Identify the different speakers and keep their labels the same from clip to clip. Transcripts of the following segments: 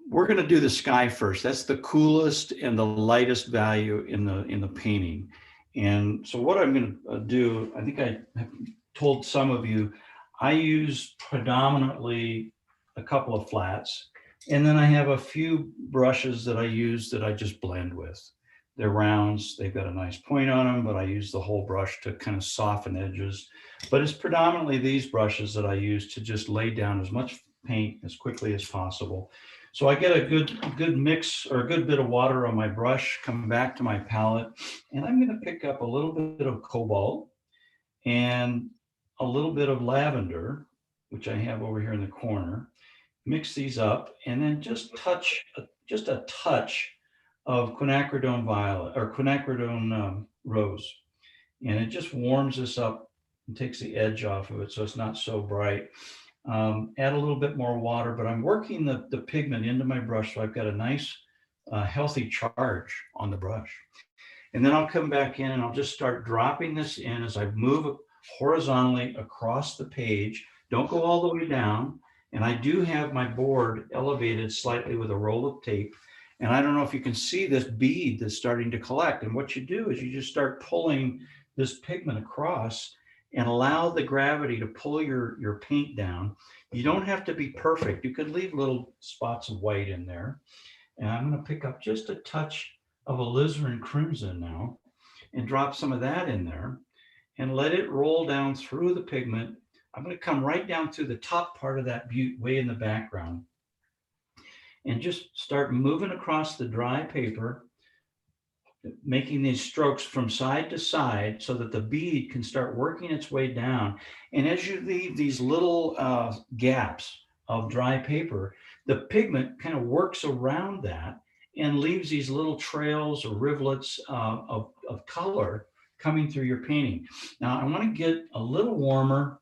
Speaker 1: we're going to do the sky first. That's the coolest and the lightest value in the painting. And so what I'm going to do, I think I have told some of you, I use predominantly a couple of flats, and then I have a few brushes that I use that I just blend with. They're rounds, they've got a nice point on them, but I use the whole brush to kind of soften edges. But it's predominantly these brushes that I use to just lay down as much paint as quickly as possible. So I get a good mix or a good bit of water on my brush, come back to my palette, and I'm going to pick up a little bit of cobalt and a little bit of lavender, which I have over here in the corner. Mix these up, and then just a touch of quinacridone violet or quinacridone rose, and it just warms this up and takes the edge off of it, so it's not so bright. Add a little bit more water, but I'm working the pigment into my brush, so I've got a nice healthy charge on the brush. And then I'll come back in and I'll just start dropping this in as I move horizontally across the page. Don't go all the way down. And I do have my board elevated slightly with a roll of tape. And I don't know if you can see this bead that's starting to collect. And what you do is you just start pulling this pigment across and allow the gravity to pull your paint down. You don't have to be perfect. You could leave little spots of white in there. And I'm going to pick up just a touch of alizarin crimson now and drop some of that in there and let it roll down through the pigment. I'm going to come right down through the top part of that butte way in the background and just start moving across the dry paper, making these strokes from side to side so that the bead can start working its way down. And as you leave these little gaps of dry paper, the pigment kind of works around that and leaves these little trails or rivulets of color coming through your painting. Now I want to get a little warmer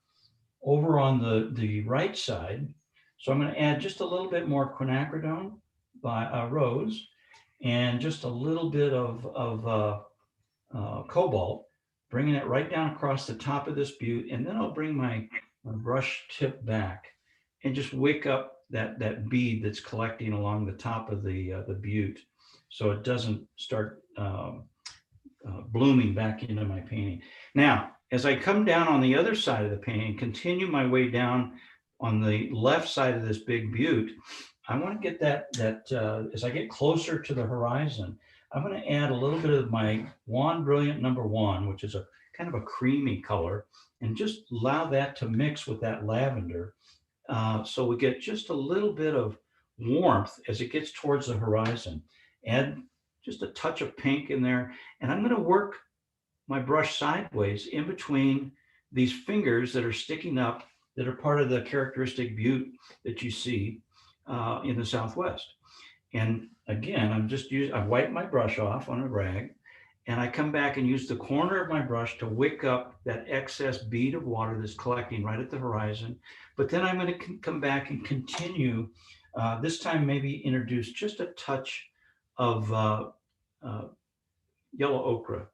Speaker 1: over on the right side. So I'm going to add just a little bit more quinacridone by rose and just a little bit of cobalt, bringing it right down across the top of this butte. And then I'll bring my brush tip back and just wake up that bead that's collecting along the top of the butte so it doesn't start blooming back into my painting. Now, as I come down on the other side of the painting, continue my way down on the left side of this big butte, I want to get that as I get closer to the horizon, I'm going to add a little bit of my Wand Brilliant #1, which is a kind of a creamy color, and just allow that to mix with that lavender. So we get just a little bit of warmth as it gets towards the horizon. Add just a touch of pink in there, and I'm going to work my brush sideways in between these fingers that are sticking up that are part of the characteristic butte that you see in the Southwest. And again, I wipe my brush off on a rag, and I come back and use the corner of my brush to wick up that excess bead of water that's collecting right at the horizon. But then I'm going to come back and continue, this time maybe introduce just a touch of yellow ochre.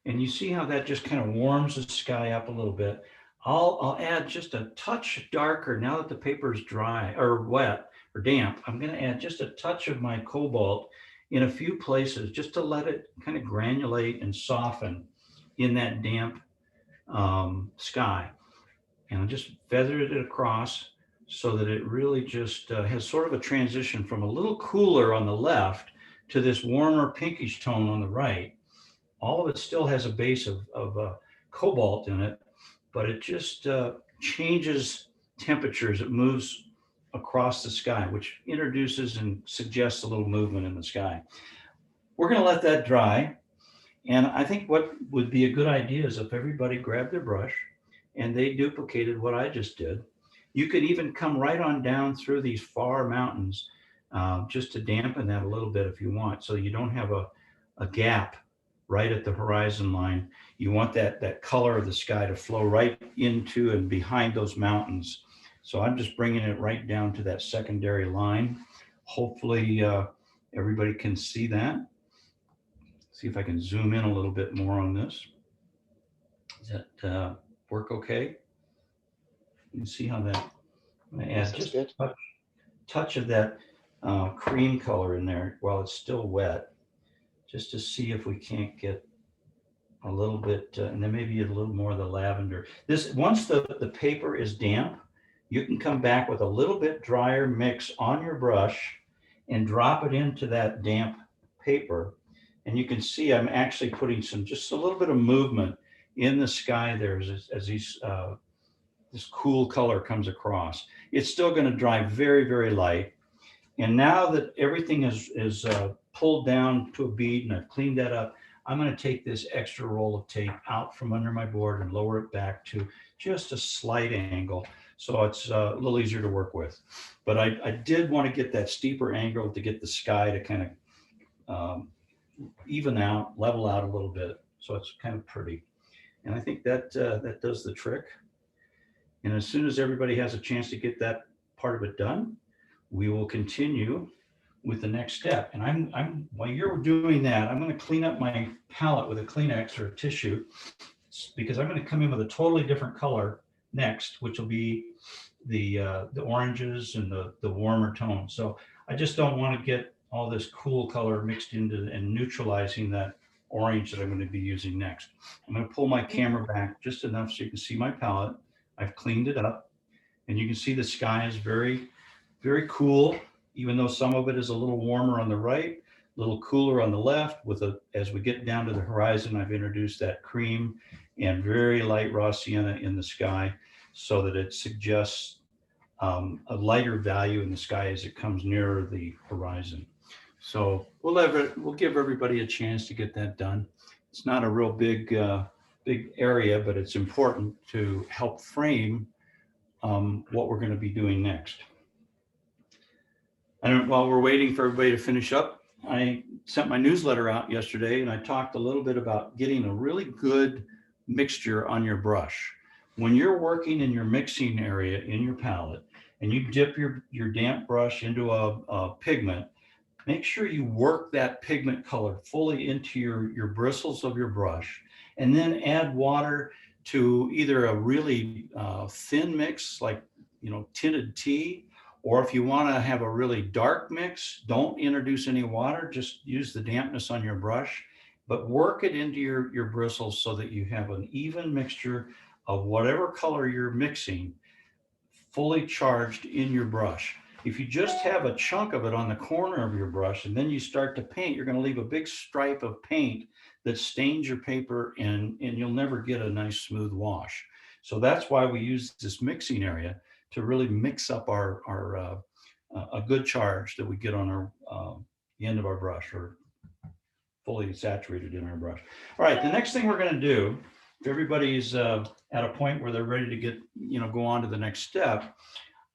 Speaker 1: And you see how that just kind of warms the sky up a little bit. I'll add just a touch darker now that the paper is dry or wet or damp. I'm going to add just a touch of my cobalt in a few places just to let it kind of granulate and soften in that damp sky. And I just feathered it across so that it really just has sort of a transition from a little cooler on the left to this warmer pinkish tone on the right. All of it still has a base of cobalt in it, but it just changes temperatures. It moves across the sky, which introduces and suggests a little movement in the sky. We're going to let that dry. And I think what would be a good idea is if everybody grabbed their brush and they duplicated what I just did. You could even come right on down through these far mountains just to dampen that a little bit if you want, so you don't have a gap right at the horizon line. You want that color of the sky to flow right into and behind those mountains. So I'm just bringing it right down to that secondary line. Hopefully everybody can see that. See if I can zoom in a little bit more on this. Does that work okay? You can see how that, I'm gonna add just a touch of that cream color in there while it's still wet, just to see if we can't get a little bit, and then maybe a little more of the lavender. This, once the paper is damp, you can come back with a little bit drier mix on your brush and drop it into that damp paper. And you can see I'm actually putting some, just a little bit of movement in the sky there as these, this cool color comes across. It's still going to dry very, very light. And now that everything is pulled down to a bead and I've cleaned that up, I'm going to take this extra roll of tape out from under my board and lower it back to just a slight angle, so it's a little easier to work with. But I did want to get that steeper angle to get the sky to kind of even out, level out a little bit, so it's kind of pretty. And I think that that does the trick. And as soon as everybody has a chance to get that part of it done, we will continue with the next step. And while you're doing that, I'm going to clean up my palette with a Kleenex or a tissue, because I'm going to come in with a totally different color next, which will be the oranges and the warmer tones. So I just don't want to get all this cool color mixed into and neutralizing that orange that I'm going to be using next. I'm going to pull my camera back just enough so you can see my palette. I've cleaned it up, and you can see the sky is very, very cool, even though some of it is a little warmer on the right, a little cooler on the left. As we get down to the horizon, I've introduced that cream and very light raw sienna in the sky, so that it suggests a lighter value in the sky as it comes nearer the horizon. So we'll give everybody a chance to get that done. It's not a real big area, but it's important to help frame what we're going to be doing next. And while we're waiting for everybody to finish up, I sent my newsletter out yesterday, and I talked a little bit about getting a really good mixture on your brush. When you're working in your mixing area in your palette and you dip your damp brush into a pigment, make sure you work that pigment color fully into your bristles of your brush, and then add water to either a really thin mix, like tinted tea, or if you want to have a really dark mix, don't introduce any water, just use the dampness on your brush, but work it into your bristles so that you have an even mixture of whatever color you're mixing fully charged in your brush. If you just have a chunk of it on the corner of your brush and then you start to paint, you're going to leave a big stripe of paint that stains your paper, and you'll never get a nice smooth wash. So that's why we use this mixing area to really mix up our a good charge that we get on our the end of our brush, or fully saturated in our brush. All right, the next thing we're going to do, if everybody's at a point where they're ready to get go on to the next step,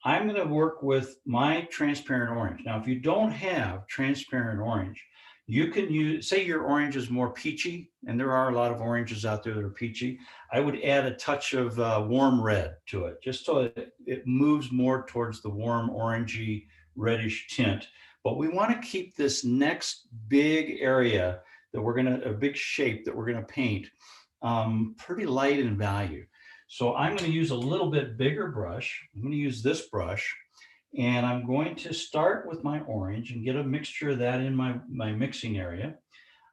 Speaker 1: I'm going to work with my transparent orange. Now, if you don't have transparent orange, you can use, say your orange is more peachy, and there are a lot of oranges out there that are peachy. I would add a touch of warm red to it, just so it moves more towards the warm orangey reddish tint. But we want to keep this next big area that a big shape that we're going to paint pretty light in value. So I'm going to use a little bit bigger brush. I'm going to use this brush, and I'm going to start with my orange and get a mixture of that in my mixing area.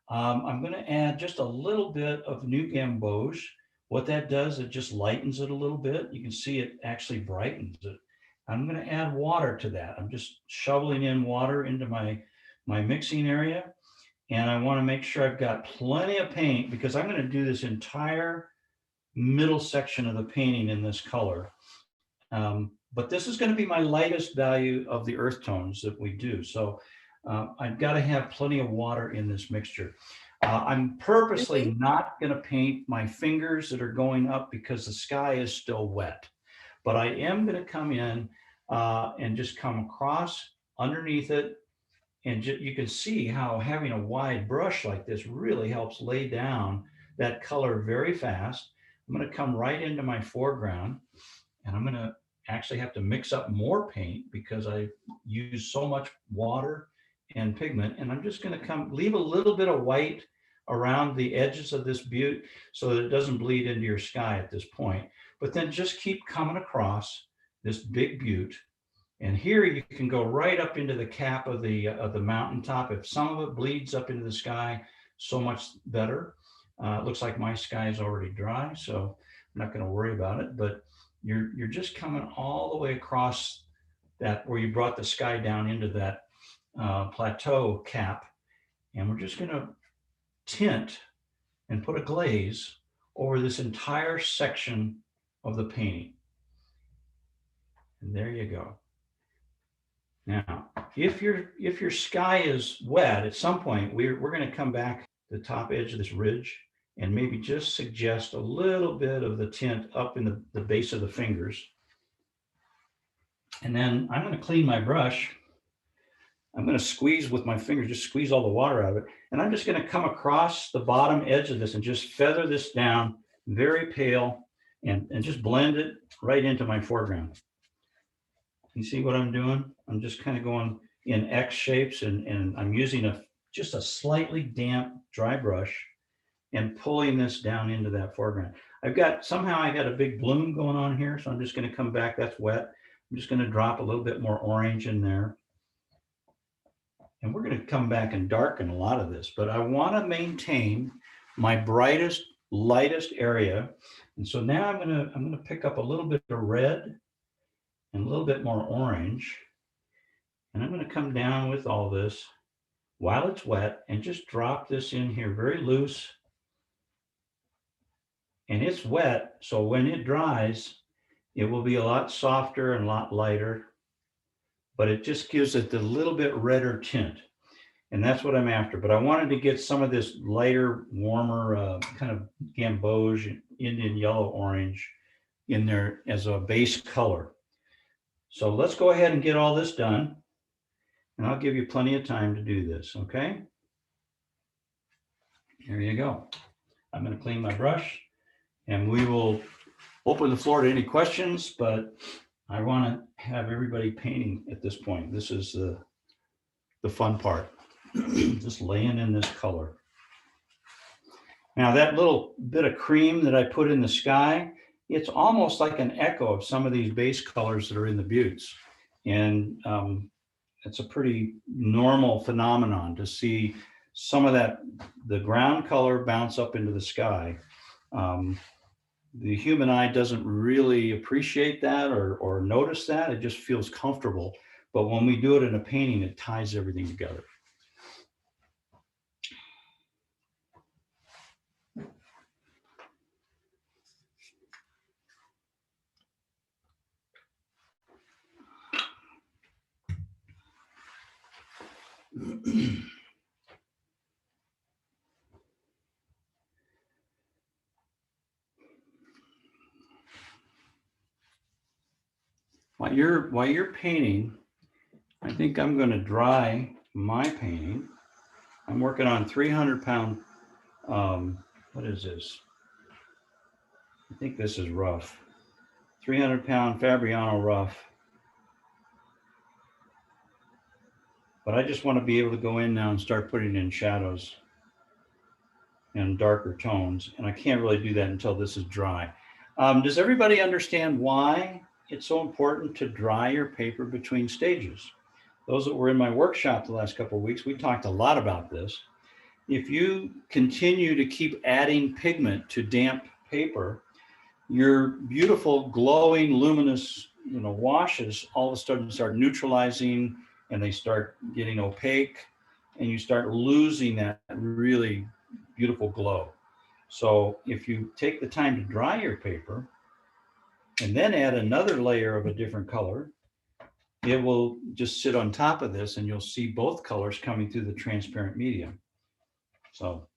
Speaker 1: I'm going to add just a little bit of New Gamboge. What that does, it just lightens it a little bit. You can see it actually brightens it. I'm going to add water to that. I'm just shoveling in water into my mixing area. And I want to make sure I've got plenty of paint, because I'm going to do this entire middle section of the painting in this color. But this is going to be my lightest value of the earth tones that we do. So I've got to have plenty of water in this mixture. I'm purposely not going to paint my fingers that are going up because the sky is still wet. But I am going to come in and just come across underneath it. And you can see how having a wide brush like this really helps lay down that color very fast. I'm going to come right into my foreground, and I'm going to actually have to mix up more paint because I use so much water and pigment. And I'm just going to leave a little bit of white around the edges of this butte so that it doesn't bleed into your sky at this point. But then just keep coming across this big butte And here you can go right up into the cap of the mountaintop. If some of it bleeds up into the sky, so much better. It looks like my sky is already dry, so I'm not going to worry about it. But you're just coming all the way across that where you brought the sky down into that plateau cap, and we're just going to tint and put a glaze over this entire section of the painting. And there you go. Now, if your sky is wet, at some point we're going to come back to the top edge of this ridge and maybe just suggest a little bit of the tint up in the base of the fingers. And then I'm going to clean my brush. I'm going to squeeze with my fingers, just squeeze all the water out of it. And I'm just going to come across the bottom edge of this and just feather this down very pale and just blend it right into my foreground. You see what I'm doing? I'm just kind of going in X shapes, and I'm using just a slightly damp dry brush and pulling this down into that foreground. Somehow I got a big bloom going on here, so I'm just going to come back. That's wet. I'm just going to drop a little bit more orange in there. And we're going to come back and darken a lot of this, but I want to maintain my brightest, lightest area. And so now I'm going to pick up a little bit of red and a little bit more orange. And I'm going to come down with all this while it's wet and just drop this in here very loose. And it's wet, so when it dries, it will be a lot softer and a lot lighter, but it just gives it the little bit redder tint. And that's what I'm after. But I wanted to get some of this lighter, warmer, kind of gamboge, Indian yellow orange in there as a base color. So let's go ahead and get all this done. And I'll give you plenty of time to do this, okay? Here you go. I'm going to clean my brush, and we will open the floor to any questions, but I want to have everybody painting at this point. This is the fun part, just laying in this color. Now that little bit of cream that I put in the sky, it's almost like an echo of some of these base colors that are in the buttes. And it's a pretty normal phenomenon to see some of the ground color bounce up into the sky. The human eye doesn't really appreciate that or notice that. It just feels comfortable. But when we do it in a painting, it ties everything together. While you're painting, I think I'm going to dry my painting. I'm working on 300-pound, what is this? I think this is rough. 300-pound Fabriano rough. But I just want to be able to go in now and start putting in shadows and darker tones. And I can't really do that until this is dry. Does everybody understand why it's so important to dry your paper between stages? Those that were in my workshop the last couple of weeks, we talked a lot about this. If you continue to keep adding pigment to damp paper, your beautiful, glowing, luminous, washes all of a sudden start neutralizing, and they start getting opaque, and you start losing that really beautiful glow. So if you take the time to dry your paper and then add another layer of a different color, it will just sit on top of this, and you'll see both colors coming through the transparent medium. So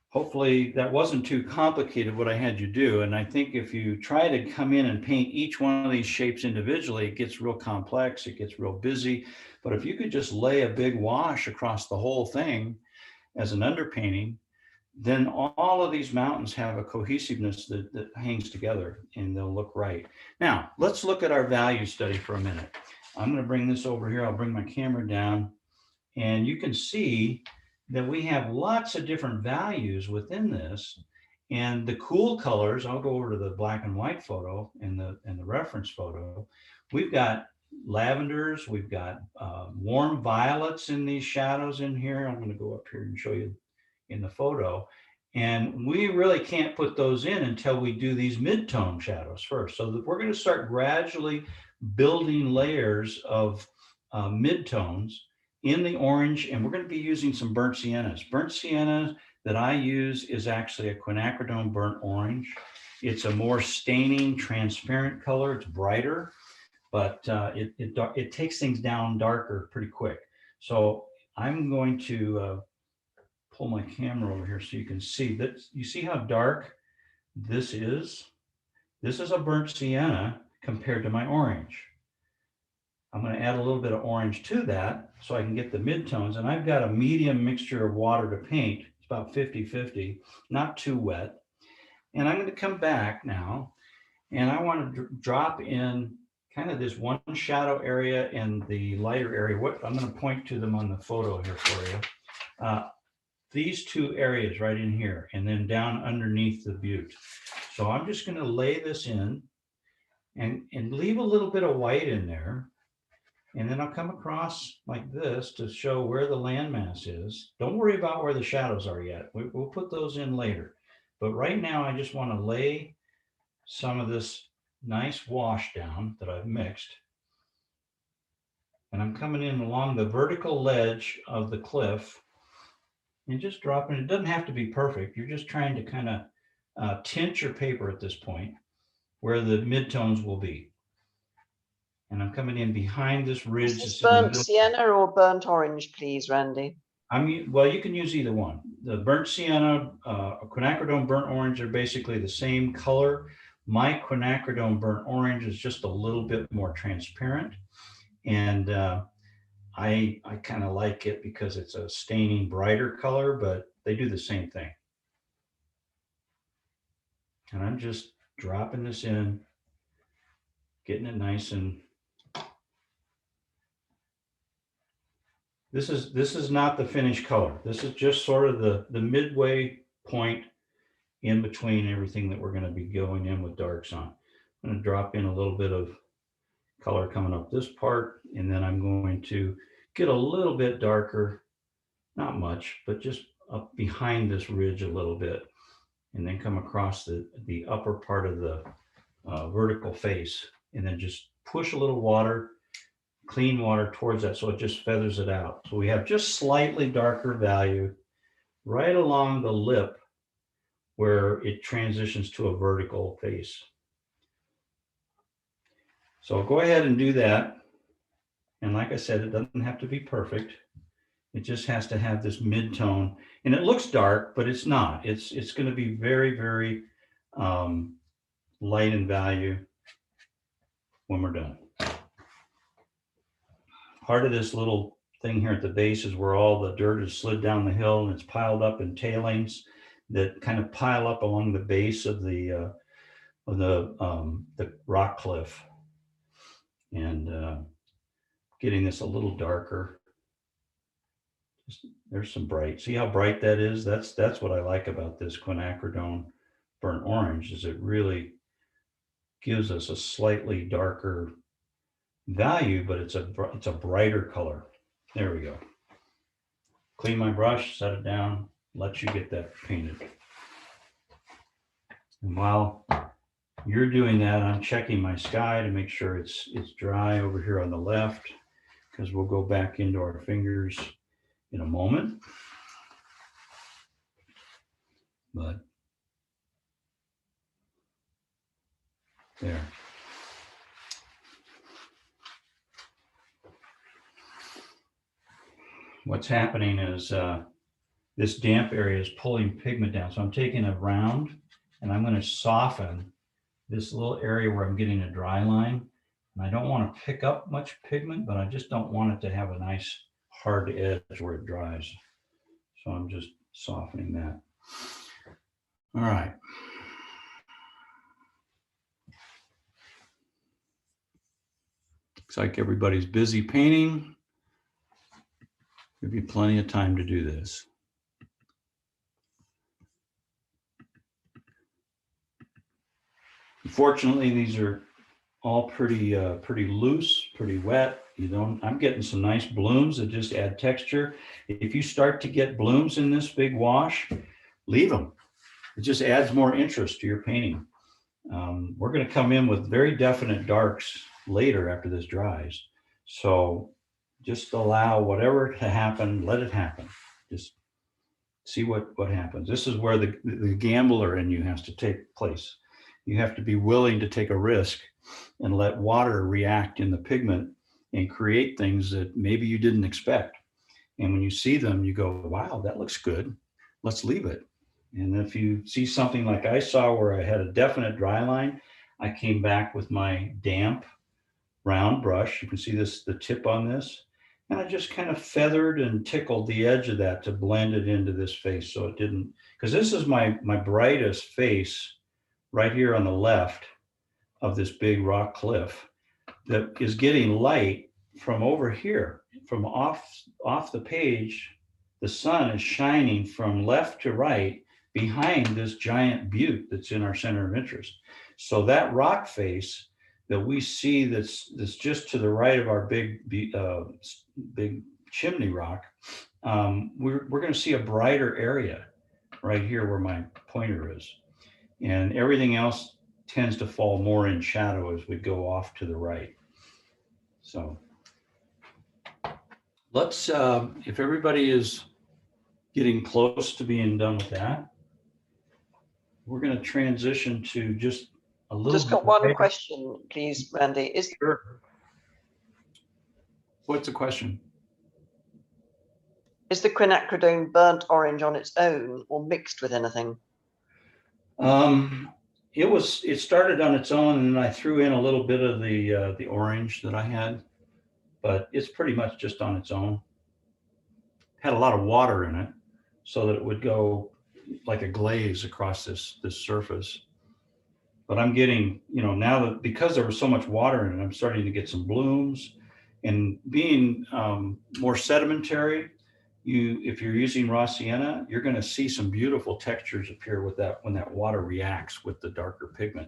Speaker 1: hopefully that wasn't too complicated what I had you do. And I think if you try to come in and paint each one of these shapes individually, it gets real complex, it gets real busy. But if you could just lay a big wash across the whole thing as an underpainting, then all of these mountains have a cohesiveness that hangs together, and they'll look right. Now, let's look at our value study for a minute. I'm going to bring this over here. I'll bring my camera down, and you can see that we have lots of different values within this. And the cool colors, I'll go over to the black and white photo and the reference photo. We've got lavenders, we've got warm violets in these shadows in here. I'm going to go up here and show you in the photo. And we really can't put those in until we do these mid-tone shadows first. So that we're going to start gradually building layers of mid-tones in the orange, and we're going to be using some burnt siennas. Burnt sienna that I use is actually a quinacridone burnt orange. It's a more staining, transparent color. It's brighter, but it takes things down darker pretty quick. So I'm going to pull my camera over here so you can see that. You see how dark this is? This is a burnt sienna compared to my orange. I'm going to add a little bit of orange to that so I can get the midtones. And I've got a medium mixture of water to paint. It's about 50-50, not too wet. And I'm going to come back now and I want to drop in kind of this one shadow area and the lighter area. What I'm going to point to them on the photo here for you. These two areas right in here and then down underneath the butte. So I'm just going to lay this in and leave a little bit of white in there. And then I'll come across like this to show where the landmass is. Don't worry about where the shadows are yet. We'll put those in later. But right now, I just want to lay some of this nice wash down that I've mixed. And I'm coming in along the vertical ledge of the cliff and just dropping. It doesn't have to be perfect. You're just trying to kind of tint your paper at this point where the midtones will be. And I'm coming in behind this ridge.
Speaker 2: Is this burnt sienna or burnt orange, please, Randy?
Speaker 1: Well, you can use either one. The burnt sienna, quinacridone burnt orange are basically the same color. My quinacridone burnt orange is just a little bit more transparent. And I kind of like it because it's a staining brighter color, but they do the same thing. And I'm just dropping this in, getting it nice and this is not the finished color. This is just sort of the midway point in between everything that we're going to be going in with darks on. I'm going to drop in a little bit of color coming up this part, and then I'm going to get a little bit darker, not much, but just up behind this ridge a little bit, and then come across the upper part of the vertical face, and then just push a little water, clean water towards that so it just feathers it out. So we have just slightly darker value right along the lip where it transitions to a vertical face. So go ahead and do that. And like I said, it doesn't have to be perfect. It just has to have this mid-tone. And it looks dark, but it's not. It's going to be very, very light in value when we're done. Part of this little thing here at the base is where all the dirt is slid down the hill and it's piled up in tailings that kind of pile up along the base of the rock cliff, and getting this a little darker. There's some bright. See how bright that is? That's what I like about this quinacridone burnt orange, is it really gives us a slightly darker value, but it's a brighter color. There we go. Clean my brush, set it down, let you get that painted. And while you're doing that, I'm checking my sky to make sure it's dry over here on the left, because we'll go back into our fingers in a moment. But there. What's happening is this damp area is pulling pigment down. So I'm taking a round and I'm going to soften this little area where I'm getting a dry line. And I don't want to pick up much pigment, but I just don't want it to have a nice hard edge where it dries. So I'm just softening that. All right. Looks like everybody's busy painting. There'll be plenty of time to do this. Fortunately, these are all pretty loose, pretty wet. I'm getting some nice blooms that just add texture. If you start to get blooms in this big wash, leave them. It just adds more interest to your painting. We're going to come in with very definite darks later after this dries. So just allow whatever to happen, let it happen. Just see what happens. This is where the gambler in you has to take place. You have to be willing to take a risk and let water react in the pigment and create things that maybe you didn't expect. And when you see them, you go, wow, that looks good. Let's leave it. And if you see something like I saw where I had a definite dry line, I came back with my damp round brush. You can see the tip on this. And I just kind of feathered and tickled the edge of that to blend it into this face. So it didn't, because this is my brightest face right here on the left of this big rock cliff that is getting light from over here, from off the page. The sun is shining from left to right behind this giant butte that's in our center of interest. So that rock face that we see that's just to the right of our big chimney rock, we're going to see a brighter area right here where my pointer is, and everything else tends to fall more in shadow as we go off to the right. So let's, if everybody is getting close to being done with that, we're going to transition to just a little
Speaker 2: Just got
Speaker 1: bit
Speaker 2: one
Speaker 1: later.
Speaker 2: question, please, Randy.
Speaker 1: Sure. What's the question?
Speaker 2: Is the quinacridone burnt orange on its own or mixed with anything?
Speaker 1: It started on its own, and I threw in a little bit of the orange that I had, but it's pretty much just on its own. Had a lot of water in it so that it would go like a glaze across this surface. But I'm getting, now that because there was so much water in it, I'm starting to get some blooms, and being more sedimentary, if you're using raw sienna, you're going to see some beautiful textures appear with that when that water reacts with the darker pigment.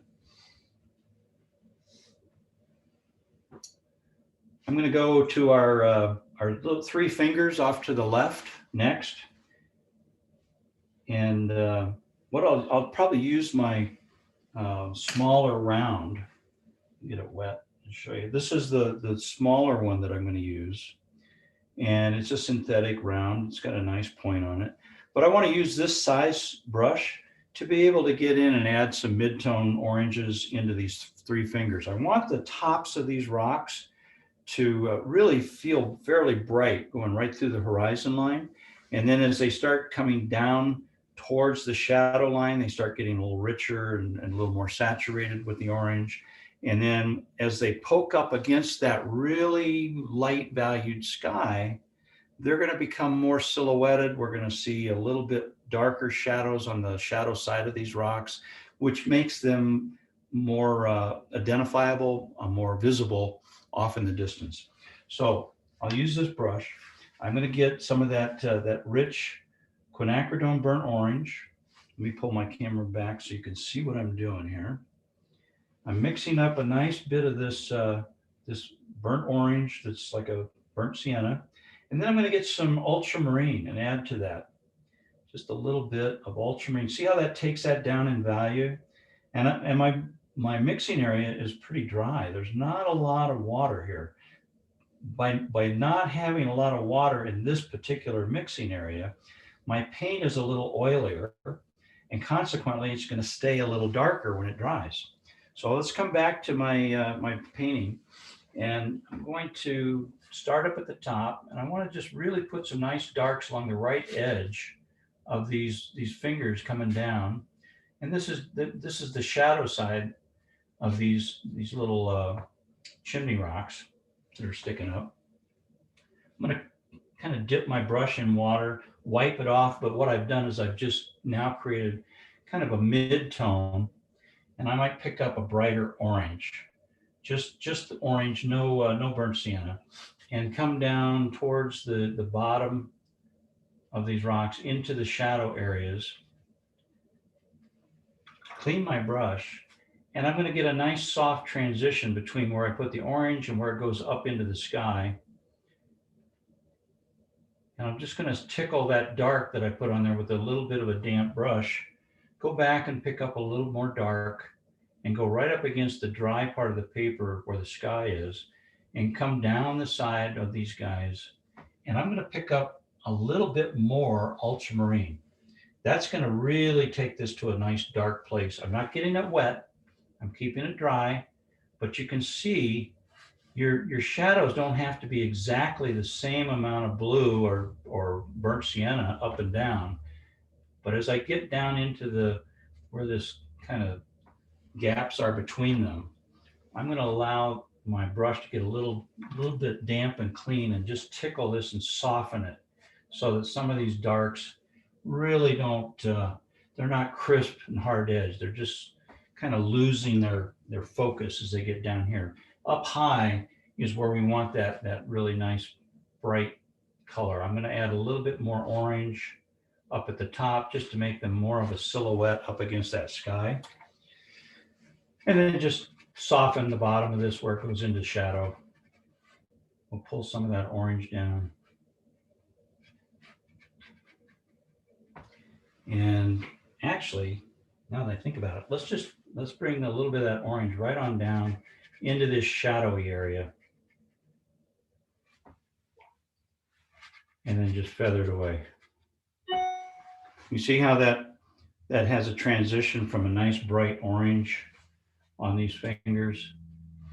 Speaker 1: I'm going to go to our little 3 fingers off to the left next. And what I'll probably use my smaller round, get it wet and show you. This is the smaller one that I'm going to use. And it's a synthetic round. It's got a nice point on it. But I want to use this size brush to be able to get in and add some mid-tone oranges into these 3 fingers. I want the tops of these rocks to really feel fairly bright going right through the horizon line. And then as they start coming down towards the shadow line, they start getting a little richer and a little more saturated with the orange. And then as they poke up against that really light valued sky, they're going to become more silhouetted. We're going to see a little bit darker shadows on the shadow side of these rocks, which makes them more identifiable, more visible off in the distance. So I'll use this brush. I'm going to get some of that rich quinacridone burnt orange. Let me pull my camera back so you can see what I'm doing here. I'm mixing up a nice bit of this burnt orange that's like a burnt sienna. And then I'm going to get some ultramarine and add to that. Just a little bit of ultramarine. See how that takes that down in value? And my mixing area is pretty dry. There's not a lot of water here. By not having a lot of water in this particular mixing area, my paint is a little oilier, and consequently, it's going to stay a little darker when it dries. So let's come back to my painting, and I'm going to start up at the top, and I want to just really put some nice darks along the right edge of these fingers coming down. And this is the shadow side of these little chimney rocks that are sticking up. I'm going to kind of dip my brush in water, wipe it off. But what I've done is I've just now created kind of a mid-tone, and I might pick up a brighter orange, just the orange, no burnt sienna, and come down towards the bottom of these rocks into the shadow areas. Clean my brush, And I'm going to get a nice soft transition between where I put the orange and where it goes up into the sky. And I'm just going to tickle that dark that I put on there with a little bit of a damp brush. Go back and pick up a little more dark and go right up against the dry part of the paper where the sky is and come down the side of these guys. And I'm going to pick up a little bit more ultramarine. That's going to really take this to a nice dark place. I'm not getting it wet. I'm keeping it dry, but you can see your shadows don't have to be exactly the same amount of blue or burnt sienna up and down. But as I get down into the where this kind of gaps are between them, I'm going to allow my brush to get a little bit damp and clean and just tickle this and soften it so that some of these darks really don't, they're not crisp and hard edged. They're just kind of losing their focus as they get down here. Up high is where we want that really nice bright color. I'm going to add a little bit more orange up at the top just to make them more of a silhouette up against that sky. And then just soften the bottom of this where it goes into shadow. We'll pull some of that orange down. And actually, now that I think about it, let's bring a little bit of that orange right on down into this shadowy area. And then just feather it away. You see how that has a transition from a nice bright orange on these fingers.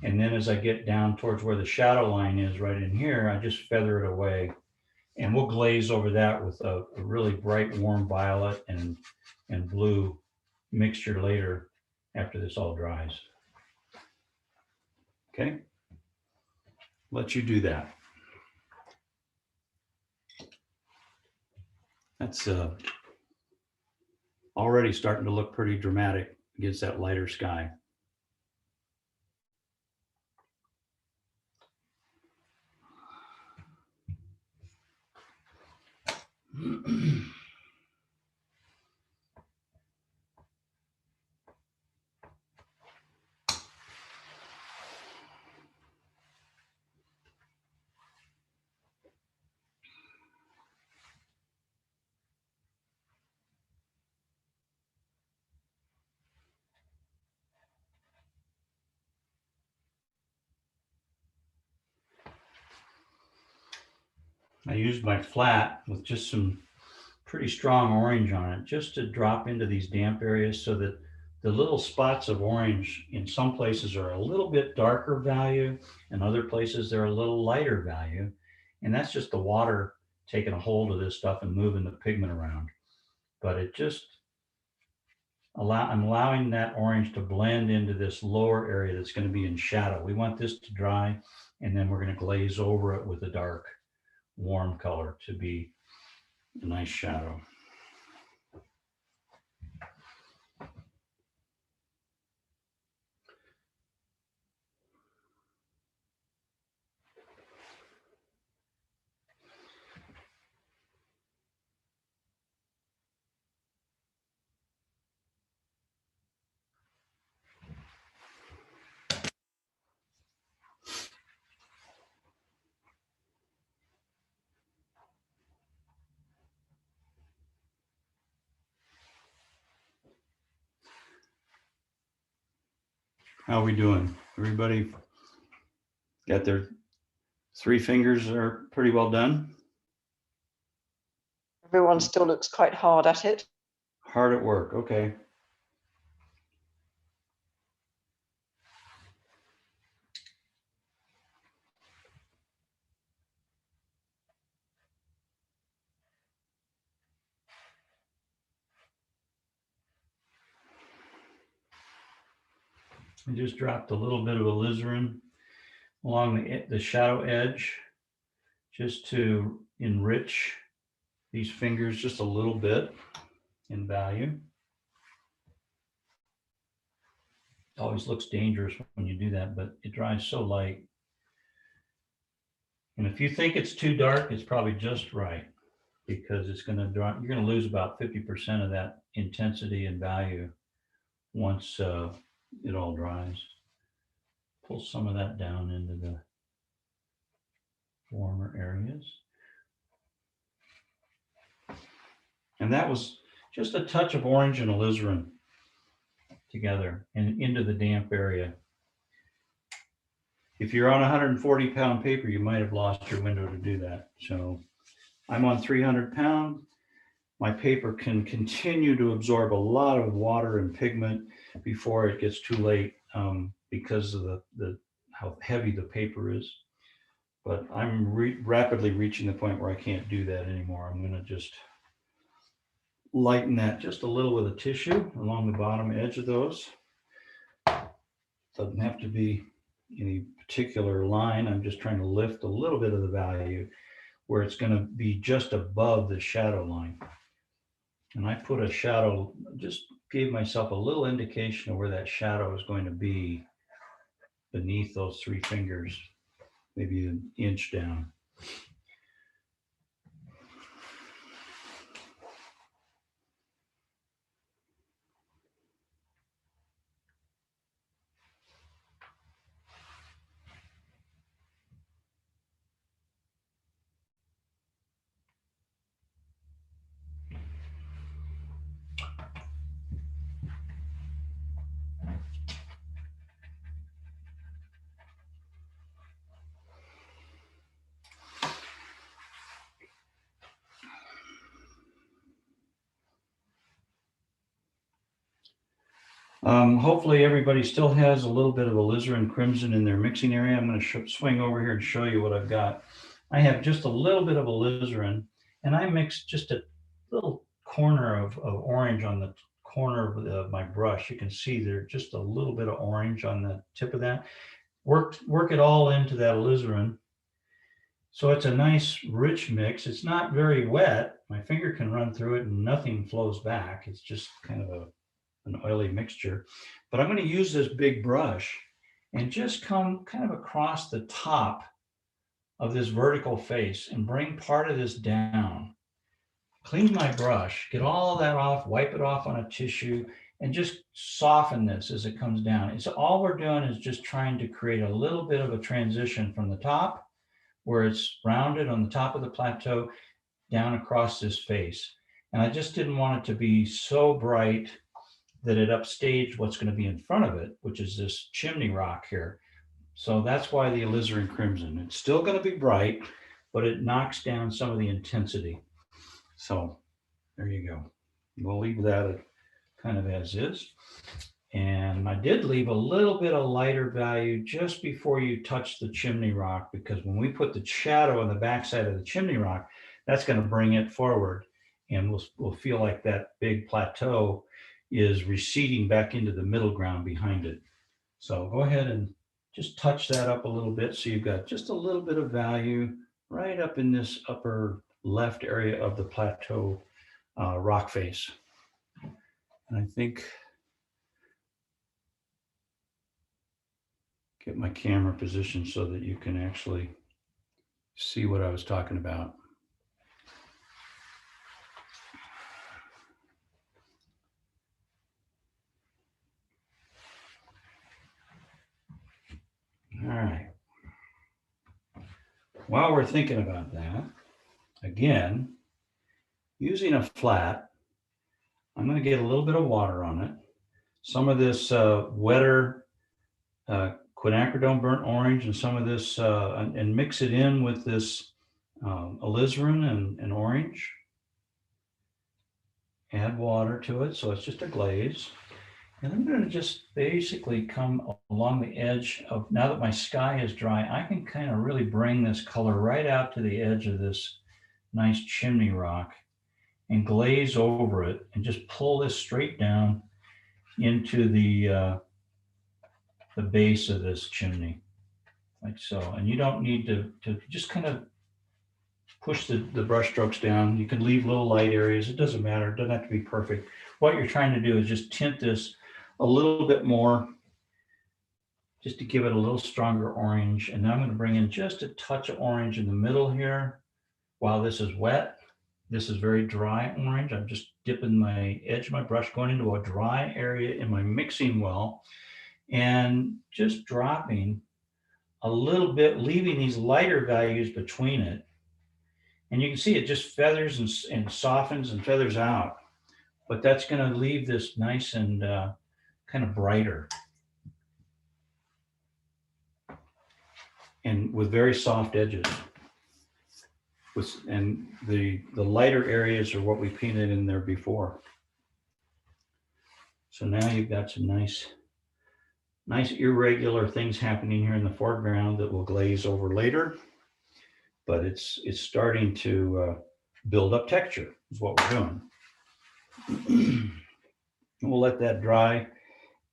Speaker 1: And then as I get down towards where the shadow line is right in here, I just feather it away. And we'll glaze over that with a really bright, warm violet and blue mixture later after this all dries. Okay, let you do that. That's already starting to look pretty dramatic against that lighter sky. I used my flat with just some pretty strong orange on it just to drop into these damp areas so that the little spots of orange in some places are a little bit darker value and other places they're a little lighter value. And that's just the water taking a hold of this stuff and moving the pigment around. But it just I'm allowing that orange to blend into this lower area that's going to be in shadow. We want this to dry, and then we're going to glaze over it with a dark warm color to be a nice shadow. How are we doing? Everybody got their 3 fingers are pretty well done?
Speaker 2: Everyone still looks quite hard at it.
Speaker 1: Hard at work, okay. I just dropped a little bit of alizarin along the shadow edge just to enrich these fingers just a little bit in value. It always looks dangerous when you do that, but it dries so light. And if you think it's too dark, it's probably just right, because it's going to dry. You're going to lose about 50% of that intensity and value once it all dries. Pull some of that down into the warmer areas. And that was just a touch of orange and alizarin together and into the damp area. If you're on 140-pound paper, you might have lost your window to do that. So I'm on 300-pound. My paper can continue to absorb a lot of water and pigment before it gets too late because of the how heavy the paper is. But I'm rapidly reaching the point where I can't do that anymore. I'm going to just lighten that just a little with a tissue along the bottom edge of those. Doesn't have to be any particular line. I'm just trying to lift a little bit of the value where it's going to be just above the shadow line. And I put a shadow, just gave myself a little indication of where that shadow is going to be beneath those three fingers, maybe an inch down. Hopefully everybody still has a little bit of alizarin crimson in their mixing area. I'm going to swing over here and show you what I've got. I have just a little bit of alizarin, and I mixed just a little corner of orange on the corner of my brush. You can see there's just a little bit of orange on the tip of that. Work it all into that alizarin. So it's a nice rich mix. It's not very wet. My finger can run through it and nothing flows back. It's just kind of an oily mixture. But I'm going to use this big brush and just come kind of across the top of this vertical face and bring part of this down. Clean my brush, get all that off, wipe it off on a tissue, and just soften this as it comes down. It's all we're doing is just trying to create a little bit of a transition from the top, where it's rounded on the top of the plateau, down across this face. And I just didn't want it to be so bright that it upstaged what's going to be in front of it, which is this chimney rock here. So that's why the alizarin crimson. It's still going to be bright, but it knocks down some of the intensity. So there you go. We'll leave that kind of as is. And I did leave a little bit of lighter value just before you touch the chimney rock, because when we put the shadow on the backside of the chimney rock, that's going to bring it forward. And we'll feel like that big plateau is receding back into the middle ground behind it. So go ahead and just touch that up a little bit. So you've got just a little bit of value right up in this upper left area of the plateau rock face. And I think, get my camera positioned so that you can actually see what I was talking about. All right. While we're thinking about that, again, using a flat, I'm going to get a little bit of water on it. Some of this wetter quinacridone burnt orange and some of this, and mix it in with this alizarin and orange. Add water to it, so it's just a glaze. And I'm going to just basically come along the edge of, now that my sky is dry, I can kind of really bring this color right out to the edge of this nice chimney rock and glaze over it and just pull this straight down into the base of this chimney, like so. And you don't need to just kind of push the brush strokes down. You can leave little light areas. It doesn't matter. It doesn't have to be perfect. What you're trying to do is just tint this a little bit more, just to give it a little stronger orange. And now I'm going to bring in just a touch of orange in the middle here. While this is wet, this is very dry orange. I'm just dipping my edge of my brush, going into a dry area in my mixing well. and just dropping a little bit, leaving these lighter values between it. And you can see it just feathers and softens and feathers out. But that's going to leave this nice and kind of brighter and with very soft edges. And the lighter areas are what we painted in there before. So now you've got some nice irregular things happening here in the foreground that will glaze over later. But it's starting to build up texture is what we're doing. We'll let that dry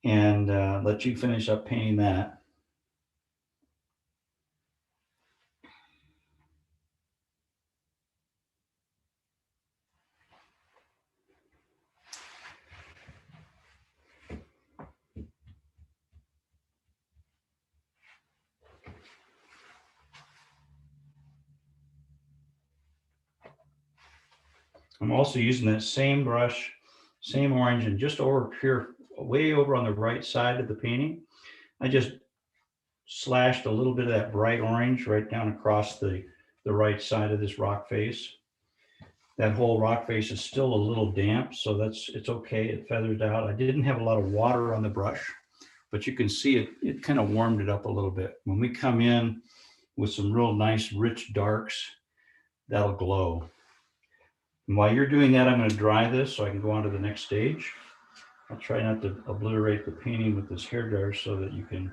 Speaker 1: and let you finish up painting that. I'm also using that same brush, same orange, and just over here, way over on the right side of the painting, I just slashed a little bit of that bright orange right down across the right side of this rock face. That whole rock face is still a little damp, so it's okay. It feathered out. I didn't have a lot of water on the brush, but you can see it kind of warmed it up a little bit. When we come in with some real nice rich darks, that'll glow. And while you're doing that, I'm going to dry this so I can go on to the next stage. I'll try not to obliterate the painting with this hairdryer so that you can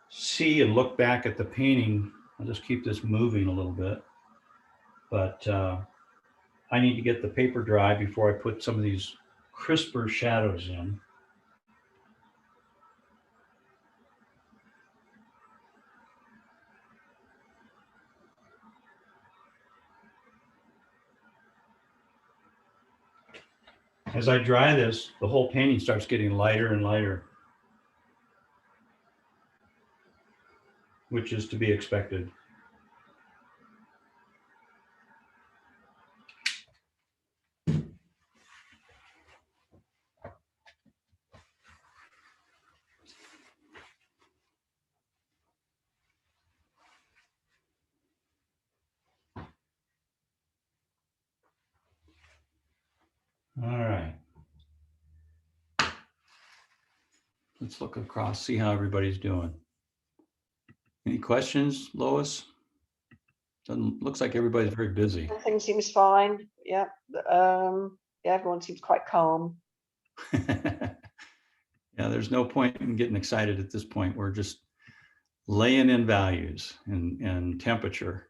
Speaker 1: see and look back at the painting. I'll just keep this moving a little bit. But I need to get the paper dry before I put some of these crisper shadows in. As I dry this, the whole painting starts getting lighter and lighter, which is to be expected. All right. Let's look across, see how everybody's doing. Any questions, Lois? Looks like everybody's very busy.
Speaker 2: Everything seems fine. Yeah. Yeah, everyone seems quite calm.
Speaker 1: Yeah, there's no point in getting excited at this point. We're just laying in values and temperature.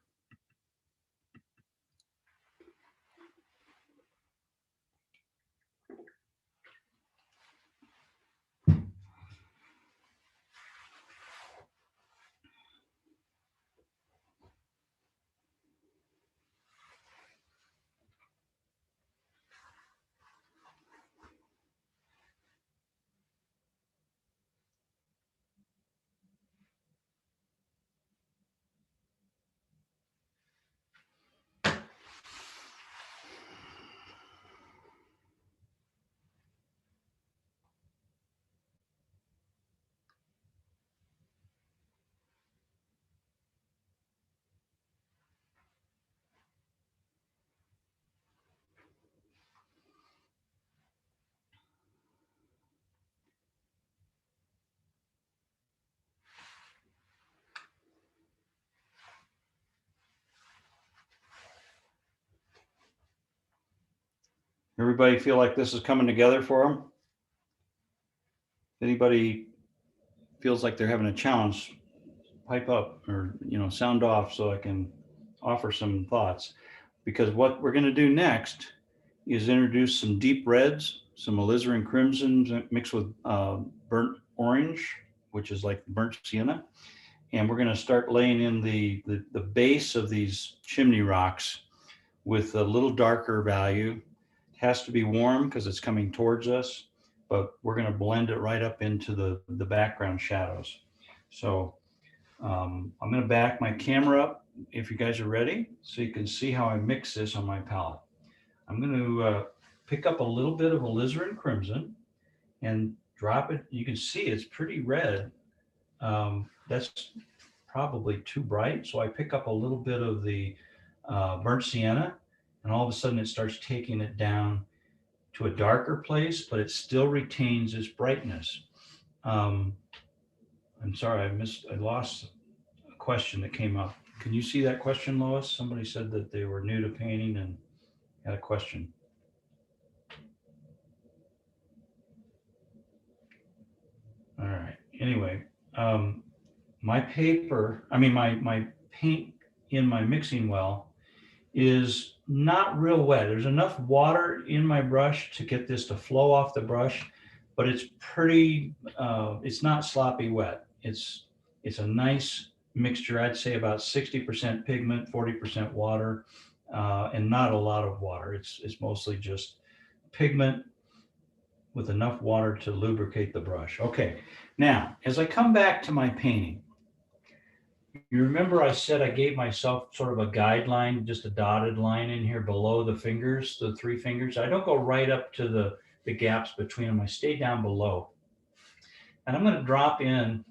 Speaker 1: Everybody feel like this is coming together for them? Anybody feels like they're having a challenge, pipe up or sound off so I can offer some thoughts. Because what we're going to do next is introduce some deep reds, some alizarin crimsons mixed with burnt orange, which is like burnt sienna. And we're going to start laying in the base of these chimney rocks with a little darker value. It has to be warm because it's coming towards us, but we're going to blend it right up into the background shadows. So I'm going to back my camera up if you guys are ready so you can see how I mix this on my palette. I'm going to pick up a little bit of alizarin crimson and drop it. You can see it's pretty red. That's probably too bright. So I pick up a little bit of the burnt sienna, and all of a sudden it starts taking it down to a darker place, but it still retains its brightness. Um, I'm sorry, I lost a question that came up. Can you see that question, Lois? Somebody said that they were new to painting and had a question. All right. Anyway, my paper, I mean, my paint in my mixing well is not real wet. There's enough water in my brush to get this to flow off the brush, but it's pretty, it's not sloppy wet. It's a nice mixture. I'd say about 60% pigment, 40% water, and not a lot of water. It's mostly just pigment with enough water to lubricate the brush. Okay, now as I come back to my painting, you remember I said I gave myself sort of a guideline, just a dotted line in here below the fingers, the three fingers. I don't go right up to the gaps between them. I stay down below. And I'm going to drop in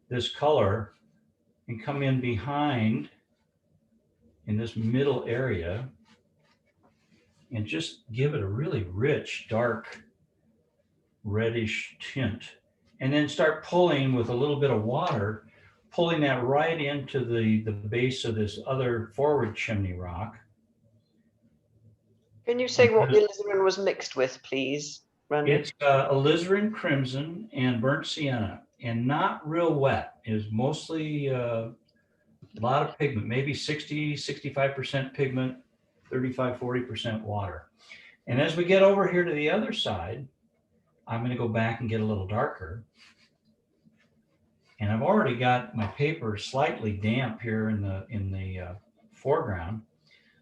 Speaker 1: this color and come in behind in this middle area and just give it a really rich, dark, reddish tint. And then start pulling with a little bit of water, pulling that right into the base of this other forward chimney rock.
Speaker 2: Can you say what the alizarin was mixed with, please, Randy?
Speaker 1: It's alizarin crimson and burnt sienna, and not real wet. It's mostly a lot of pigment, maybe 60, 65% pigment, 35, 40% water. And as we get over here to the other side, I'm going to go back and get a little darker. And I've already got my paper slightly damp here in the foreground.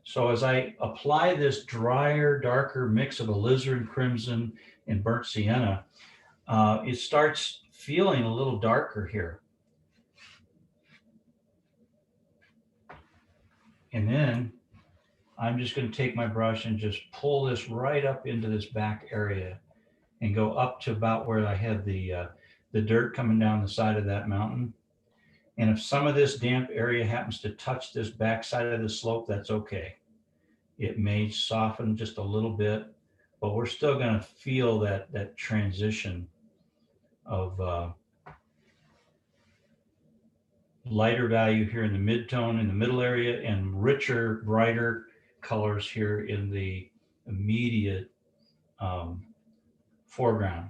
Speaker 1: So as I apply this drier, darker mix of alizarin crimson and burnt sienna, it starts feeling a little darker here. And then I'm just going to take my brush and just pull this right up into this back area and go up to about where I had the dirt coming down the side of that mountain. And if some of this damp area happens to touch this back side of the slope, that's okay. It may soften just a little bit, but we're still going to feel that transition of lighter value here in the mid-tone in the middle area and richer, brighter colors here in the immediate foreground.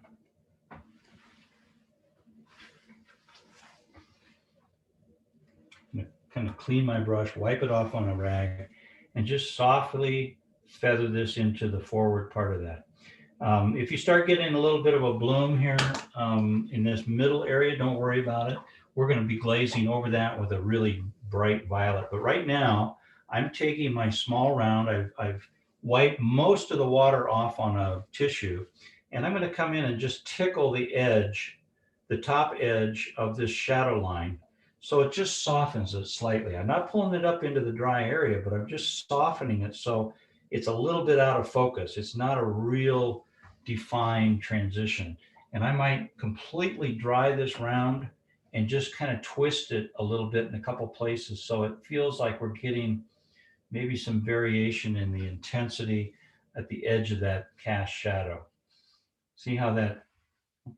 Speaker 1: Kind of clean my brush, wipe it off on a rag, and just softly feather this into the forward part of that. If you start getting a little bit of a bloom here in this middle area, don't worry about it. We're going to be glazing over that with a really bright violet. But right now, I'm taking my small round. I've wiped most of the water off on a tissue, and I'm going to come in and just tickle the edge, the top edge of this shadow line. So it just softens it slightly. I'm not pulling it up into the dry area, but I'm just softening it so it's a little bit out of focus. It's not a real defined transition. And I might completely dry this round and just kind of twist it a little bit in a couple places so it feels like we're getting maybe some variation in the intensity at the edge of that cast shadow. See how that,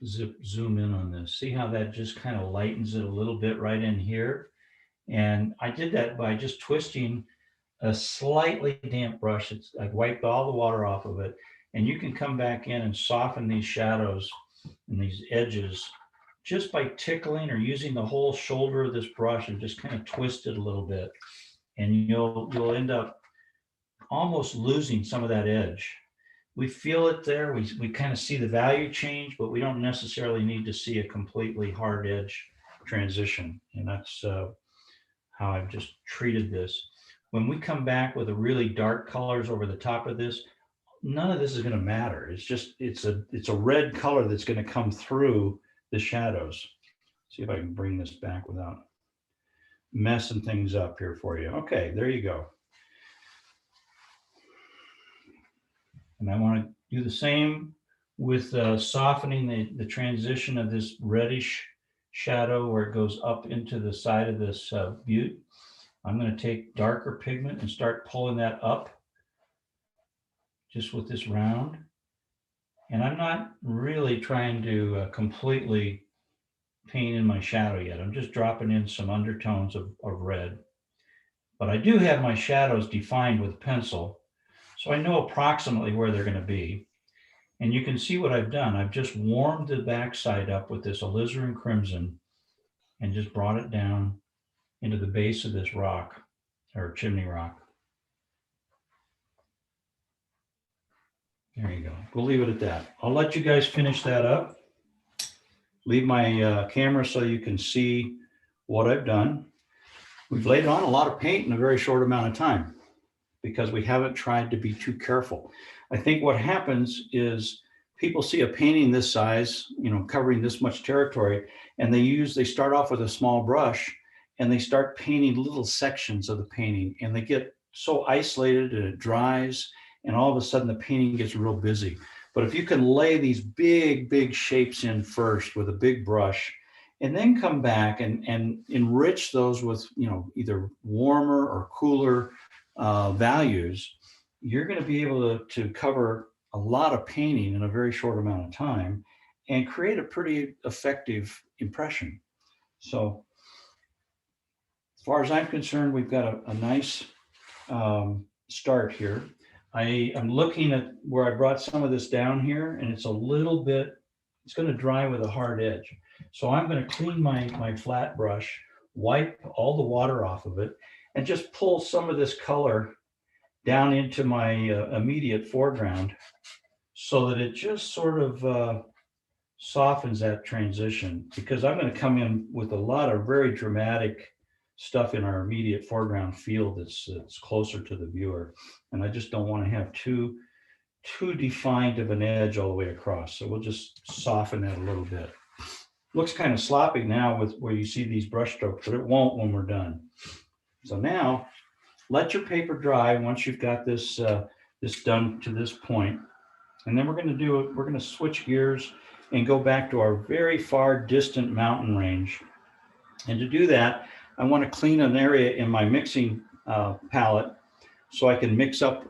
Speaker 1: zoom in on this. See how that just kind of lightens it a little bit right in here. And I did that by just twisting a slightly damp brush. I wiped all the water off of it. And you can come back in and soften these shadows and these edges just by tickling or using the whole shoulder of this brush and just kind of twist it a little bit. And you'll end up almost losing some of that edge. We feel it there. We kind of see the value change, but we don't necessarily need to see a completely hard edge transition. And that's how I've just treated this. When we come back with a really dark colors over the top of this, none of this is going to matter. It's just, it's a red color that's going to come through the shadows. See if I can bring this back without messing things up here for you. Okay, there you go. And I want to do the same with softening the transition of this reddish shadow where it goes up into the side of this butte. I'm going to take darker pigment and start pulling that up just with this round. And I'm not really trying to completely paint in my shadow yet. I'm just dropping in some undertones of red. But I do have my shadows defined with pencil, so I know approximately where they're going to be. And you can see what I've done. I've just warmed the backside up with this alizarin crimson and just brought it down into the base of this rock or chimney rock. There you go. We'll leave it at that. I'll let you guys finish that up. Leave my camera so you can see what I've done. We've laid on a lot of paint in a very short amount of time because we haven't tried to be too careful. I think what happens is people see a painting this size, covering this much territory, and they start off with a small brush and they start painting little sections of the painting, and they get so isolated and it dries, and all of a sudden the painting gets real busy. But if you can lay these big shapes in first with a big brush, and then come back and enrich those with either warmer or cooler values, you're going to be able to cover a lot of painting in a very short amount of time and create a pretty effective impression. So as far as I'm concerned, we've got a nice start here. I am looking at where I brought some of this down here, and it's going to dry with a hard edge. So I'm going to clean my flat brush, wipe all the water off of it, and just pull some of this color down into my immediate foreground so that it just sort of softens that transition, because I'm going to come in with a lot of very dramatic stuff in our immediate foreground field that's closer to the viewer. And I just don't want to have too defined of an edge all the way across. So we'll just soften that a little bit. Looks kind of sloppy now with where you see these brush strokes, but it won't when we're done. So now let your paper dry once you've got this this done to this point. And then we're going to switch gears and go back to our very far distant mountain range. And to do that, I want to clean an area in my mixing palette so I can mix up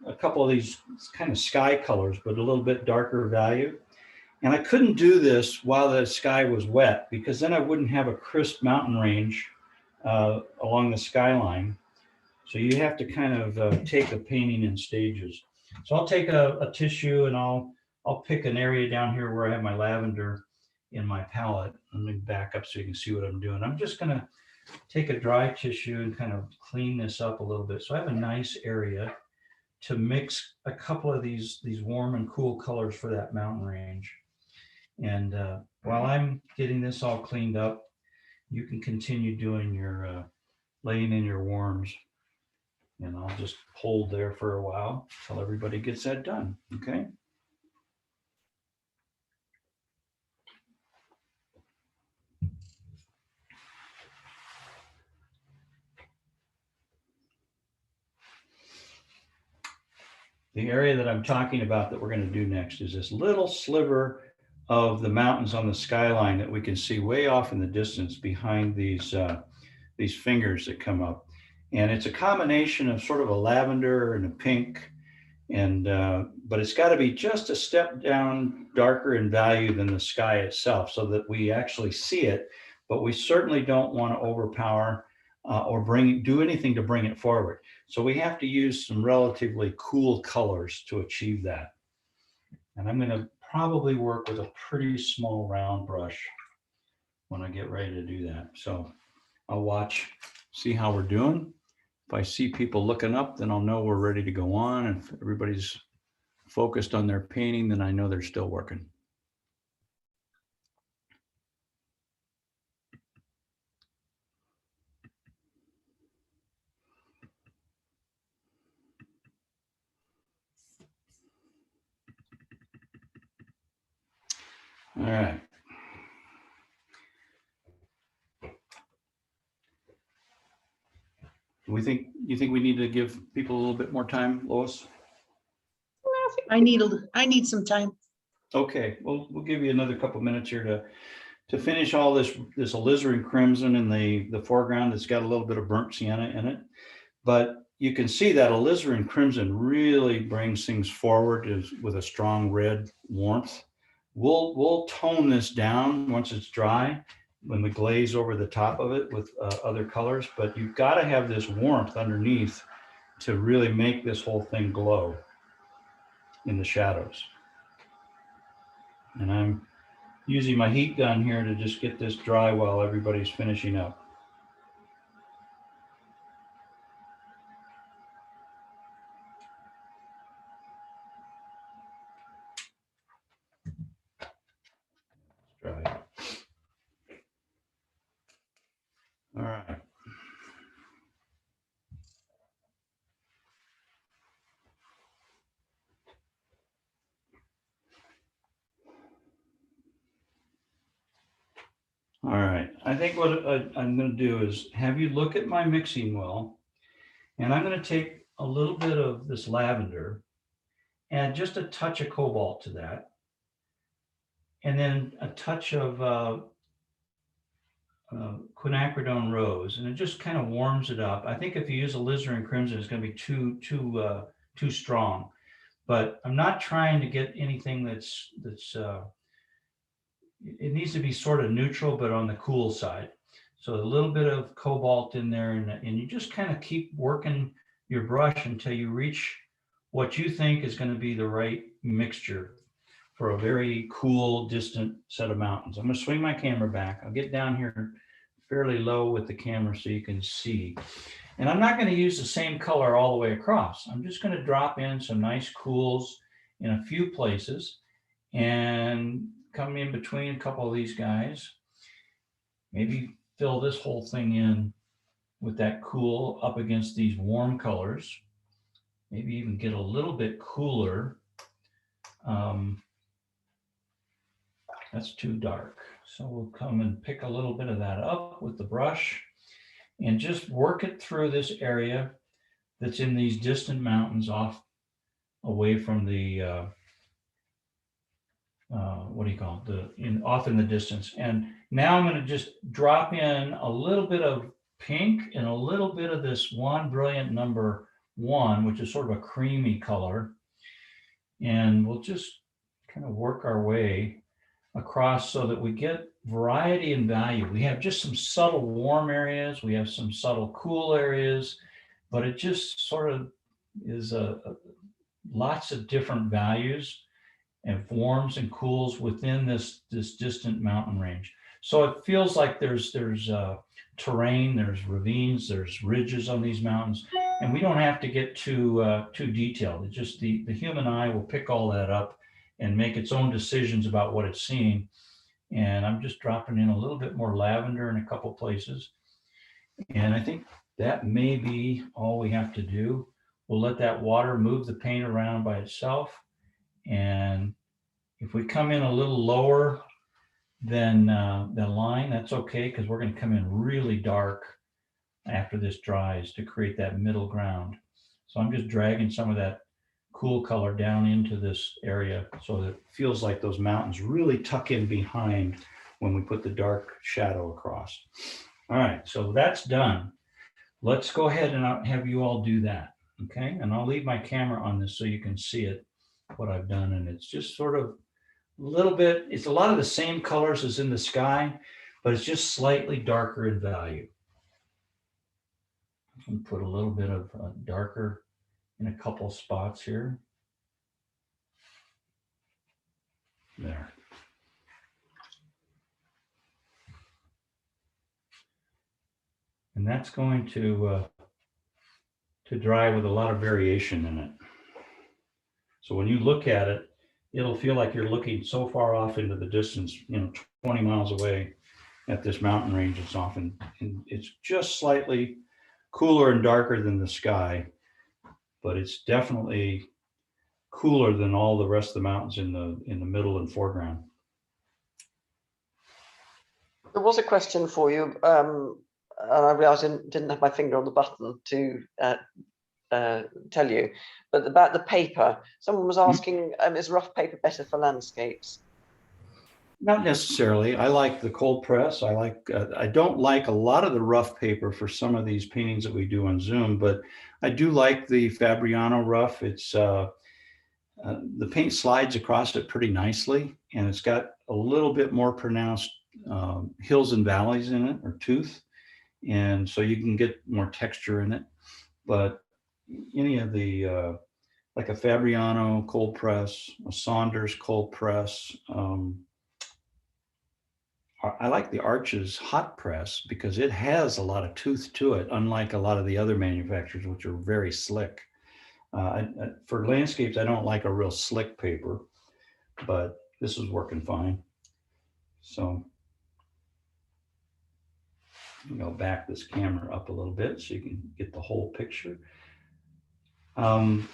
Speaker 1: a couple of these kind of sky colors, but a little bit darker value. And I couldn't do this while the sky was wet, because then I wouldn't have a crisp mountain range along the skyline. So you have to kind of take the painting in stages. So I'll take a tissue and I'll pick an area down here where I have my lavender in my palette. Let me back up so you can see what I'm doing. I'm just going to take a dry tissue and kind of clean this up a little bit. So I have a nice area to mix a couple of these warm and cool colors for that mountain range. And while I'm getting this all cleaned up, you can continue doing your laying in your warms. And I'll just hold there for a while until everybody gets that done, okay? The area that I'm talking about that we're going to do next is this little sliver of the mountains on the skyline that we can see way off in the distance behind these fingers that come up. And it's a combination of sort of a lavender and a pink, and but it's got to be just a step down darker in value than the sky itself so that we actually see it, but we certainly don't want to overpower or do anything to bring it forward. So we have to use some relatively cool colors to achieve that. And I'm going to probably work with a pretty small round brush when I get ready to do that. So I'll watch, see how we're doing. If I see people looking up, then I'll know we're ready to go on. And if everybody's focused on their painting, then I know they're still working. All right. You think we need to give people a little bit more time, Lois?
Speaker 3: I need some time.
Speaker 1: Okay, well, we'll give you another couple minutes here to finish all this alizarin crimson in the foreground that's got a little bit of burnt sienna in it. But you can see that alizarin crimson really brings things forward with a strong red warmth. We'll tone this down once it's dry when we glaze over the top of it with other colors, but you've got to have this warmth underneath to really make this whole thing glow in the shadows. And I'm using my heat gun here to just get this dry while everybody's finishing up. Dry. All right. All right, I think what I'm going to do is have you look at my mixing well, and I'm going to take a little bit of this lavender, add just a touch of cobalt to that, and then a touch of quinacridone rose, and it just kind of warms it up. I think if you use alizarin crimson, it's going to be too strong, but I'm not trying to get anything that's it needs to be sort of neutral, but on the cool side. So a little bit of cobalt in there, and you just kind of keep working your brush until you reach what you think is going to be the right mixture for a very cool, distant set of mountains. I'm going to swing my camera back. I'll get down here fairly low with the camera so you can see. And I'm not going to use the same color all the way across. I'm just going to drop in some nice cools in a few places and come in between a couple of these guys. Maybe fill this whole thing in with that cool up against these warm colors. Maybe even get a little bit cooler. That's too dark. So we'll come and pick a little bit of that up with the brush and just work it through this area that's in these distant mountains off away from the what do you call it, off in the distance. And now I'm going to just drop in a little bit of pink and a little bit of this one brilliant number 1, which is sort of a creamy color, and we'll just kind of work our way across so that we get variety and value. We have just some subtle warm areas, we have some subtle cool areas, but it just sort of is lots of different values and warms and cools within this distant mountain range. So it feels like there's terrain, there's ravines, there's ridges on these mountains, and we don't have to get too detailed. It's just the human eye will pick all that up and make its own decisions about what it's seeing. And I'm just dropping in a little bit more lavender in a couple places. And I think that may be all we have to do. We'll let that water move the paint around by itself. And if we come in a little lower than the line, that's okay, because we're going to come in really dark after this dries to create that middle ground. So I'm just dragging some of that cool color down into this area so that it feels like those mountains really tuck in behind when we put the dark shadow across. All right, so that's done. Let's go ahead and I'll have you all do that, okay? And I'll leave my camera on this so you can see it, what I've done. And it's just sort of a little bit, it's a lot of the same colors as in the sky, but it's just slightly darker in value. I'm going to put a little bit of darker in a couple spots here. There. And that's going to dry with a lot of variation in it. So when you look at it, it'll feel like you're looking so far off into the distance, 20 miles away at this mountain range. It's often, it's just slightly cooler and darker than the sky, but it's definitely cooler than all the rest of the mountains in the middle and foreground.
Speaker 2: There was a question for you. And I realized I didn't have my finger on the button to tell you. But about the paper, someone was asking, is rough paper better for landscapes?
Speaker 1: Not necessarily. I like the cold press. I don't like a lot of the rough paper for some of these paintings that we do on Zoom, but I do like the Fabriano rough. The paint slides across it pretty nicely, and it's got a little bit more pronounced hills and valleys in it, or tooth, and so you can get more texture in it. But any of the like a Fabriano cold press, a Saunders cold press. I like the Arches hot press because it has a lot of tooth to it, unlike a lot of the other manufacturers, which are very slick. For landscapes, I don't like a real slick paper, but this is working fine. So back this camera up a little bit so you can get the whole picture. One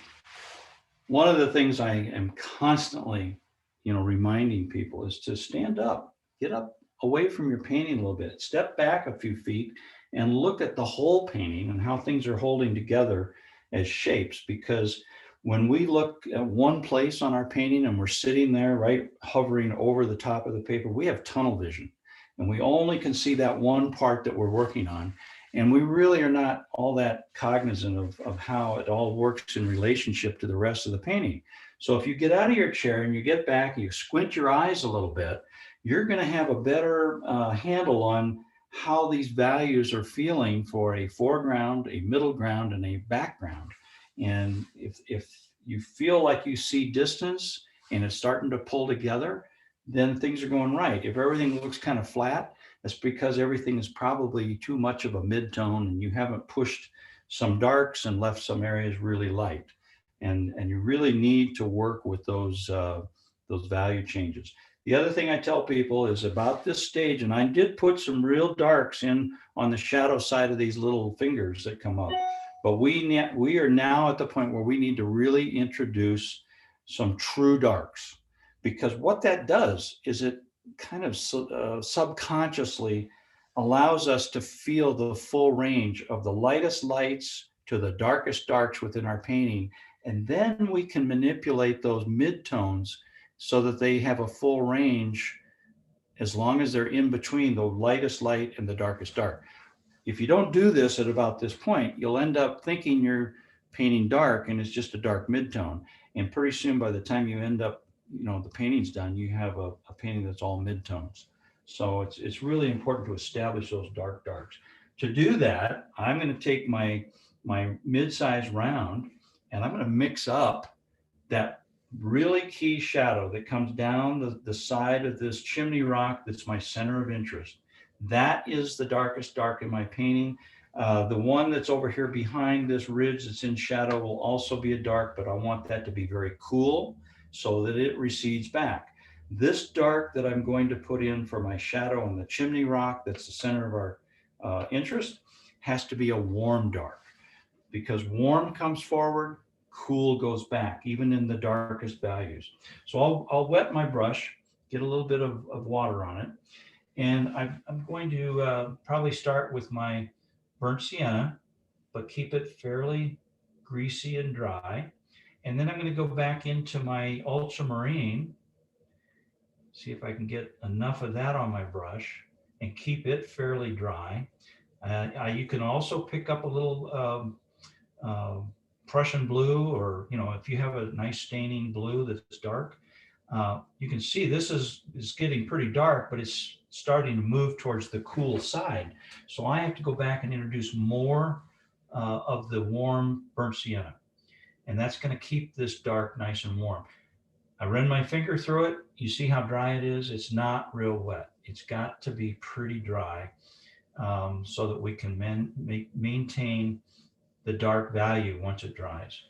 Speaker 1: of the things I am constantly, reminding people is to stand up, get up away from your painting a little bit, step back a few feet and look at the whole painting and how things are holding together as shapes. Because when we look at one place on our painting and we're sitting there, right, hovering over the top of the paper, we have tunnel vision and we only can see that one part that we're working on. And we really are not all that cognizant of how it all works in relationship to the rest of the painting. So if you get out of your chair and you get back and you squint your eyes a little bit, you're going to have a better handle on how these values are feeling for a foreground, a middle ground, and a background. And if you feel like you see distance and it's starting to pull together, then things are going right. If everything looks kind of flat, that's because everything is probably too much of a mid-tone and you haven't pushed some darks and left some areas really light. And you really need to work with those value changes. The other thing I tell people is about this stage, and I did put some real darks in on the shadow side of these little fingers that come up, but we are now at the point where we need to really introduce some true darks, because what that does is it kind of subconsciously allows us to feel the full range of the lightest lights to the darkest darks within our painting. And then we can manipulate those midtones so that they have a full range as long as they're in between the lightest light and the darkest dark. If you don't do this at about this point, you'll end up thinking you're painting dark and it's just a dark midtone. And pretty soon, by the time you end up, the painting's done, you have a painting that's all midtones. So it's really important to establish those dark darks. To do that, I'm going to take my mid-size round and I'm going to mix up that really key shadow that comes down the side of this chimney rock that's my center of interest. That is the darkest dark in my painting. The one that's over here behind this ridge that's in shadow will also be a dark, but I want that to be very cool so that it recedes back. This dark that I'm going to put in for my shadow on the chimney rock, that's the center of our interest, has to be a warm dark, because warm comes forward, cool goes back, even in the darkest values. So I'll wet my brush, get a little bit of water on it, and I'm going to probably start with my burnt sienna, but keep it fairly greasy and dry. And then I'm going to go back into my ultramarine, see if I can get enough of that on my brush and keep it fairly dry. You can also pick up a little Prussian blue, or if you have a nice staining blue that's dark, you can see this is getting pretty dark, but it's starting to move towards the cool side. So I have to go back and introduce more of the warm burnt sienna, and that's going to keep this dark nice and warm. I run my finger through it. You see how dry it is? It's not real wet. It's got to be pretty dry so that we can maintain the dark value once it dries.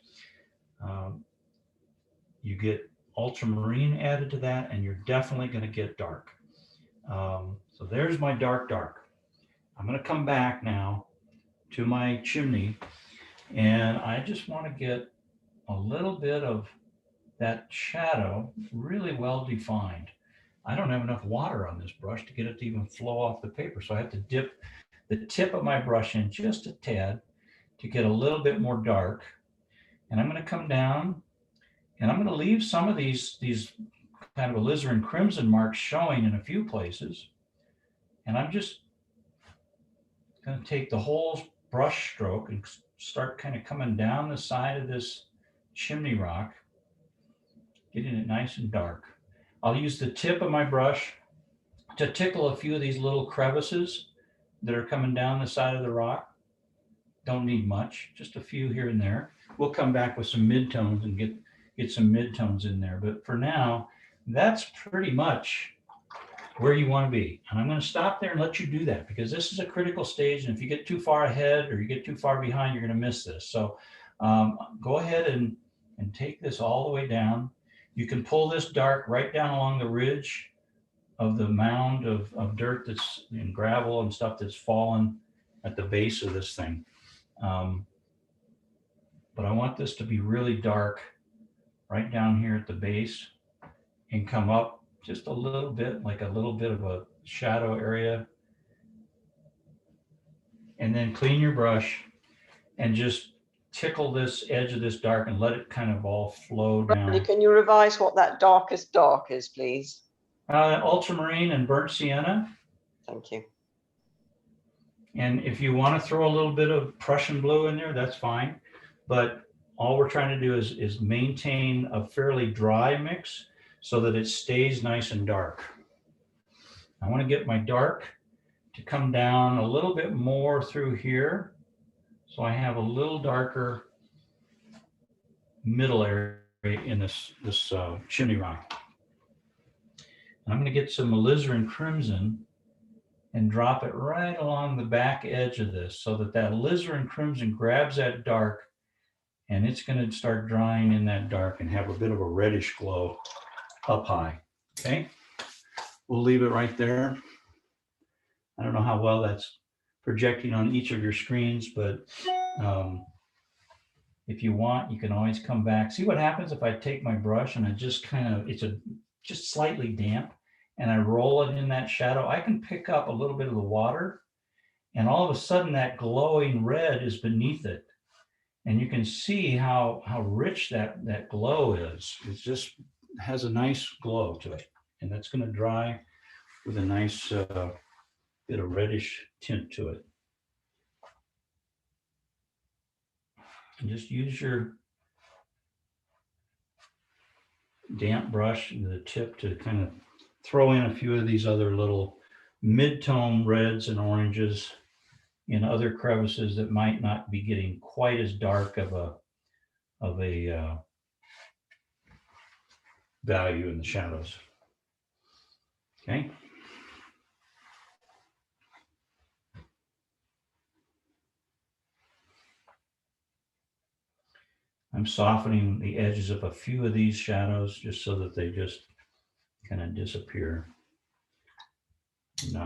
Speaker 1: You get ultramarine added to that, and you're definitely going to get dark. So there's my dark dark. I'm going to come back now to my chimney, and I just want to get a little bit of that shadow really well defined. I don't have enough water on this brush to get it to even flow off the paper, so I have to dip the tip of my brush in just a tad to get a little bit more dark. And I'm going to come down and I'm going to leave some of these kind of alizarin crimson marks showing in a few places. And I'm just going to take the whole brush stroke and start kind of coming down the side of this chimney rock, getting it nice and dark. I'll use the tip of my brush to tickle a few of these little crevices that are coming down the side of the rock. Don't need much, just a few here and there. We'll come back with some midtones and get some midtones in there. But for now, that's pretty much where you want to be. And I'm going to stop there and let you do that because this is a critical stage. And if you get too far ahead or you get too far behind, you're going to miss this. So go ahead and take this all the way down. You can pull this dark right down along the ridge of the mound of dirt that's in gravel and stuff that's fallen at the base of this thing. But I want this to be really dark right down here at the base and come up just a little bit, like a little bit of a shadow area. And then clean your brush and just tickle this edge of this dark and let it kind of all flow down.
Speaker 2: Randy, can you revise what that darkest dark is, please?
Speaker 1: Ultramarine and burnt sienna.
Speaker 2: Thank you.
Speaker 1: And if you want to throw a little bit of Prussian blue in there, that's fine. But all we're trying to do is maintain a fairly dry mix so that it stays nice and dark. I want to get my dark to come down a little bit more through here. So I have a little darker middle area in this chimney rock. And I'm going to get some alizarin crimson and drop it right along the back edge of this so that alizarin crimson grabs that dark and it's going to start drying in that dark and have a bit of a reddish glow up high. Okay, we'll leave it right there. I don't know how well that's projecting on each of your screens, but if you want, you can always come back. See what happens if I take my brush and I just kind of, just slightly damp, and I roll it in that shadow. I can pick up a little bit of the water, and all of a sudden that glowing red is beneath it. And you can see how rich that glow is. It just has a nice glow to it. And that's going to dry with a nice bit of reddish tint to it. And just use your damp brush and the tip to kind of throw in a few of these other little mid-tone reds and oranges in other crevices that might not be getting quite as dark of a value in the shadows. Okay. I'm softening the edges of a few of these shadows just so that they just kind of disappear. No.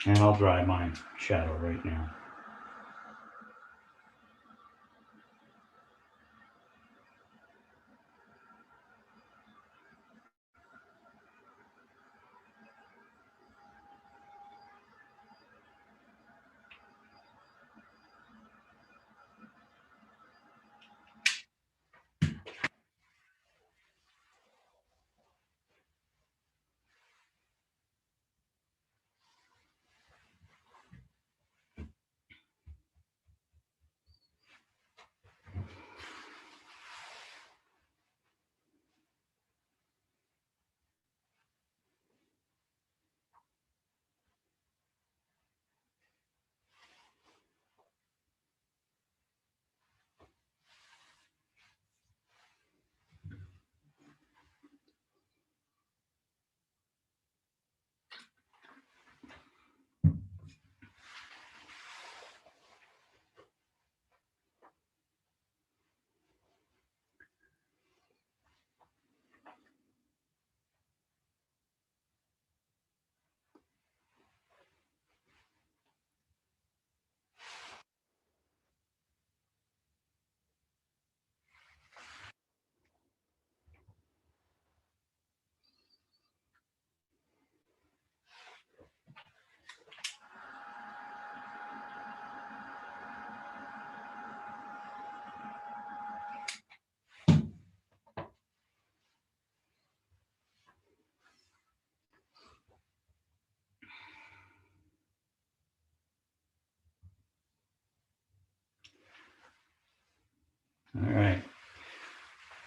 Speaker 1: And I'll dry my shadow right now.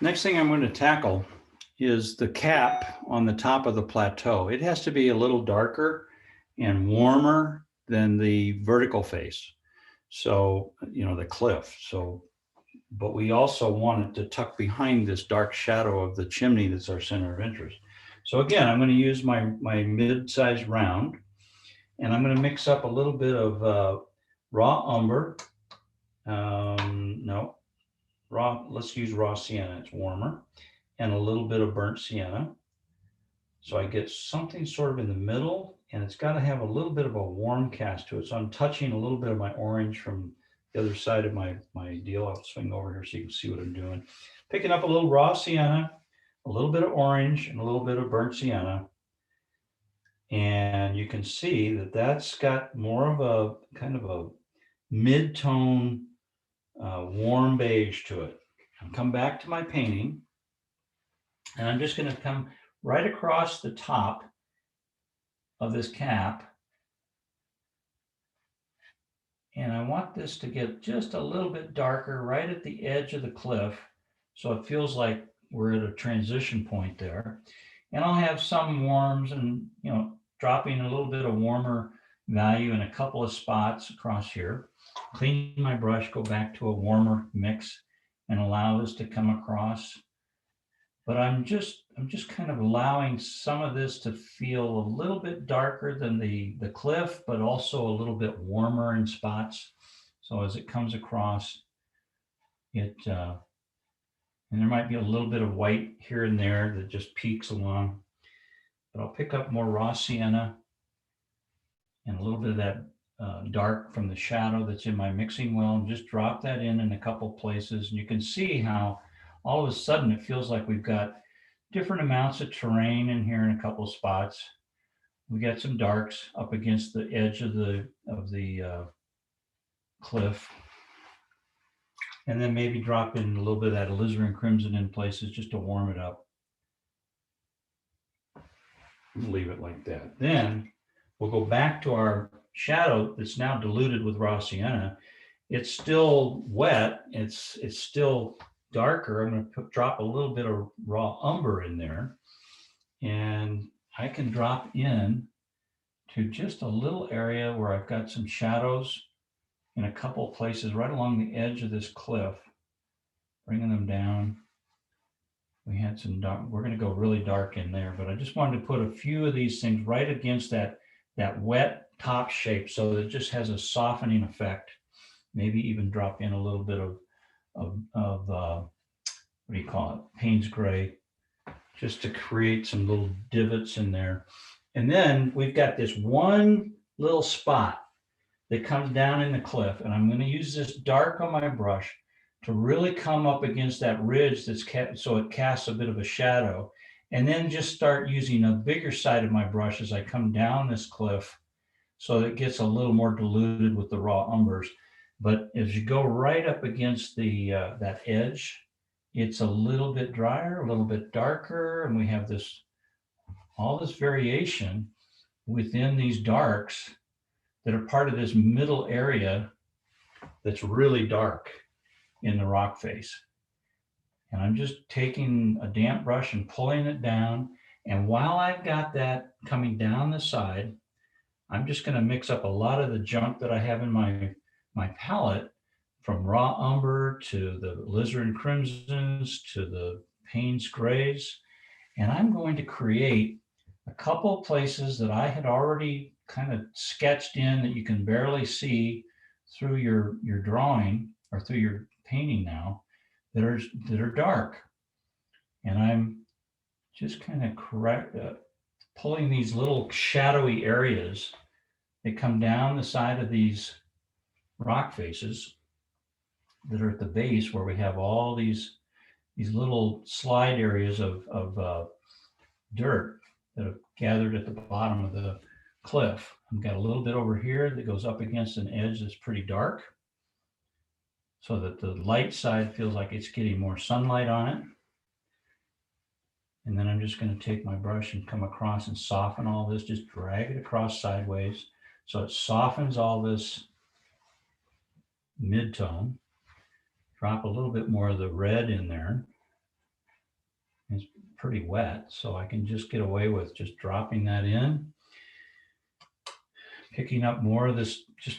Speaker 1: Next thing I'm going to tackle is the cap on the top of the plateau. It has to be a little darker and warmer than the vertical face. So, you know, the cliff. So, but we also want it to tuck behind this dark shadow of the chimney that's our center of interest. So again, I'm going to use my mid-sized round, and I'm going to mix up a little bit of raw umber. No, let's use raw sienna, it's warmer, and a little bit of burnt sienna. So I get something sort of in the middle, and it's got to have a little bit of a warm cast to it. So I'm touching a little bit of my orange from the other side of my deal. I'll swing over here so you can see what I'm doing. Picking up a little raw sienna, a little bit of orange, and a little bit of burnt sienna. And you can see that that's got more of a kind of a mid-tone warm beige to it. I'll come back to my painting, and I'm just going to come right across the top of this cap. And I want this to get just a little bit darker right at the edge of the cliff, so it feels like we're at a transition point there. And I'll have some warms and, you know, dropping a little bit of warmer value in a couple of spots across here. Clean my brush, go back to a warmer mix, and allow this to come across. But I'm just kind of allowing some of this to feel a little bit darker than the cliff, but also a little bit warmer in spots. So as it comes across, and there might be a little bit of white here and there that just peeks along. But I'll pick up more raw sienna and a little bit of that dark from the shadow that's in my mixing well, and just drop that in a couple places. And you can see how all of a sudden it feels like we've got different amounts of terrain in here in a couple of spots. We got some darks up against the edge of the cliff, and then maybe drop in a little bit of that alizarin crimson in places just to warm it up. Leave it like that. Then we'll go back to our shadow that's now diluted with raw sienna. It's still wet. It's still darker. I'm going to drop a little bit of raw umber in there, and I can drop in to just a little area where I've got some shadows in a couple of places right along the edge of this cliff, bringing them down. We had some dark, we're going to go really dark in there, but I just wanted to put a few of these things right against that wet top shape so that it just has a softening effect. Maybe even drop in a little bit of what do you call it? Payne's gray, just to create some little divots in there. And then we've got this one little spot that comes down in the cliff, and I'm going to use this dark on my brush to really come up against that ridge so it casts a bit of a shadow, and then just start using a bigger side of my brush as I come down this cliff so that it gets a little more diluted with the raw umbers. But as you go right up against the that edge, it's a little bit drier, a little bit darker, and we have all this variation within these darks that are part of this middle area that's really dark in the rock face. And I'm just taking a damp brush and pulling it down. And while I've got that coming down the side, I'm just going to mix up a lot of the junk that I have in my palette, from raw umber to the alizarin crimsons to the Payne's grays. And I'm going to create a couple of places that I had already kind of sketched in that you can barely see through your drawing or through your painting now, that are dark. And I'm just kind of pulling these little shadowy areas that come down the side of these rock faces that are at the base, where we have all these little slide areas of dirt that have gathered at the bottom of the cliff. I've got a little bit over here that goes up against an edge that's pretty dark, so that the light side feels like it's getting more sunlight on it. And then I'm just going to take my brush and come across and soften all this, just drag it across sideways so it softens all this mid-tone. Drop a little bit more of the red in there. It's pretty wet, so I can just get away with just dropping that in, picking up more of this just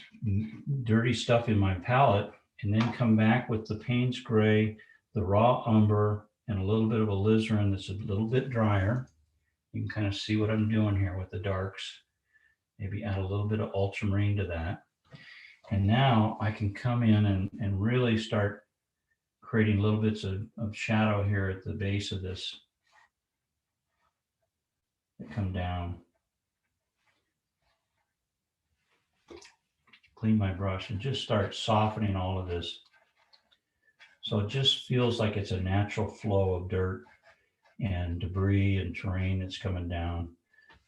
Speaker 1: dirty stuff in my palette, and then come back with the Payne's Gray, the raw umber, and a little bit of alizarin that's a little bit drier. You can kind of see what I'm doing here with the darks. Maybe add a little bit of ultramarine to that. And now I can come in and really start creating little bits of shadow here at the base of this that come down. Clean my brush and just start softening all of this. So it just feels like it's a natural flow of dirt and debris and terrain that's coming down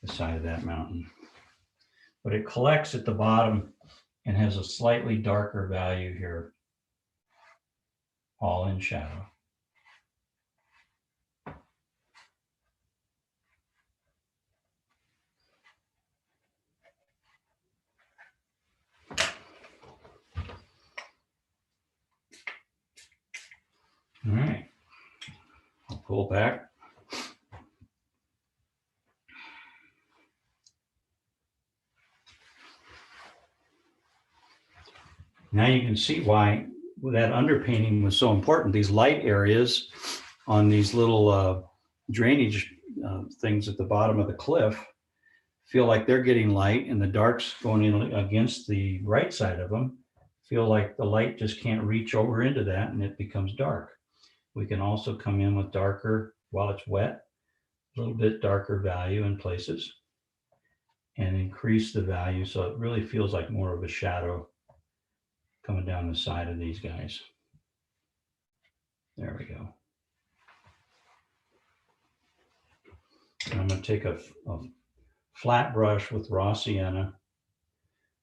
Speaker 1: the side of that mountain. But it collects at the bottom and has a slightly darker value here, all in shadow. All right, I'll pull back. Now you can see why that underpainting was so important. These light areas on these little drainage things at the bottom of the cliff feel like they're getting light, and the darks going in against the right side of them feel like the light just can't reach over into that and it becomes dark. We can also come in with darker while it's wet, a little bit darker value in places, and increase the value so it really feels like more of a shadow coming down the side of these guys. There we go. And I'm going to take a flat brush with raw sienna,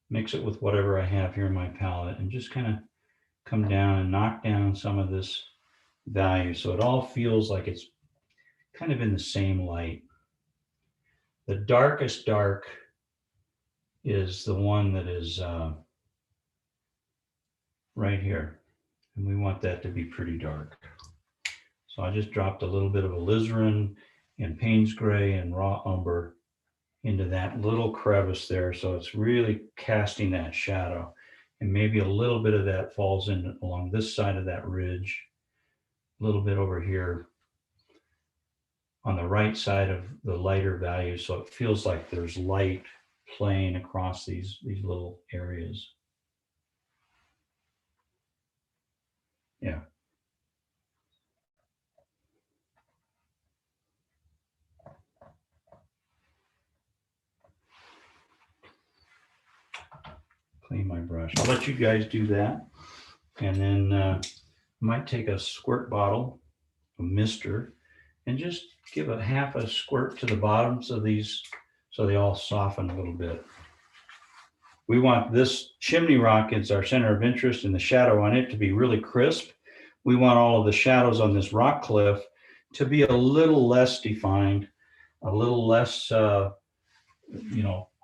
Speaker 1: mix it with whatever I have here in my palette, and just kind of come down and knock down some of this value so it all feels like it's kind of in the same light. The darkest dark is the one that is right here, and we want that to be pretty dark. So I just dropped a little bit of alizarin and Payne's Gray and raw umber into that little crevice there, so it's really casting that shadow, and maybe a little bit of that falls in along this side of that ridge, a little bit over here on the right side of the lighter value, so it feels like there's light playing across these little areas. Yeah. Clean my brush. I'll let you guys do that. And then I might take a squirt bottle, a mister, and just give a half a squirt to the bottoms of these so they all soften a little bit. We want this chimney rock as our center of interest and the shadow on it to be really crisp. We want all of the shadows on this rock cliff to be a little less defined, a little less,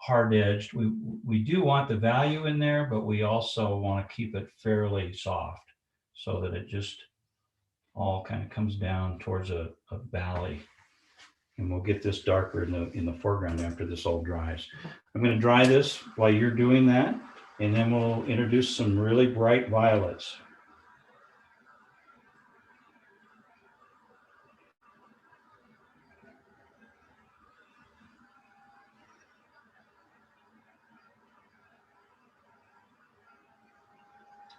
Speaker 1: hard edged. We do want the value in there, but we also want to keep it fairly soft so that it just all kind of comes down towards a valley. And we'll get this darker in the foreground after this all dries. I'm going to dry this while you're doing that, and then we'll introduce some really bright violets.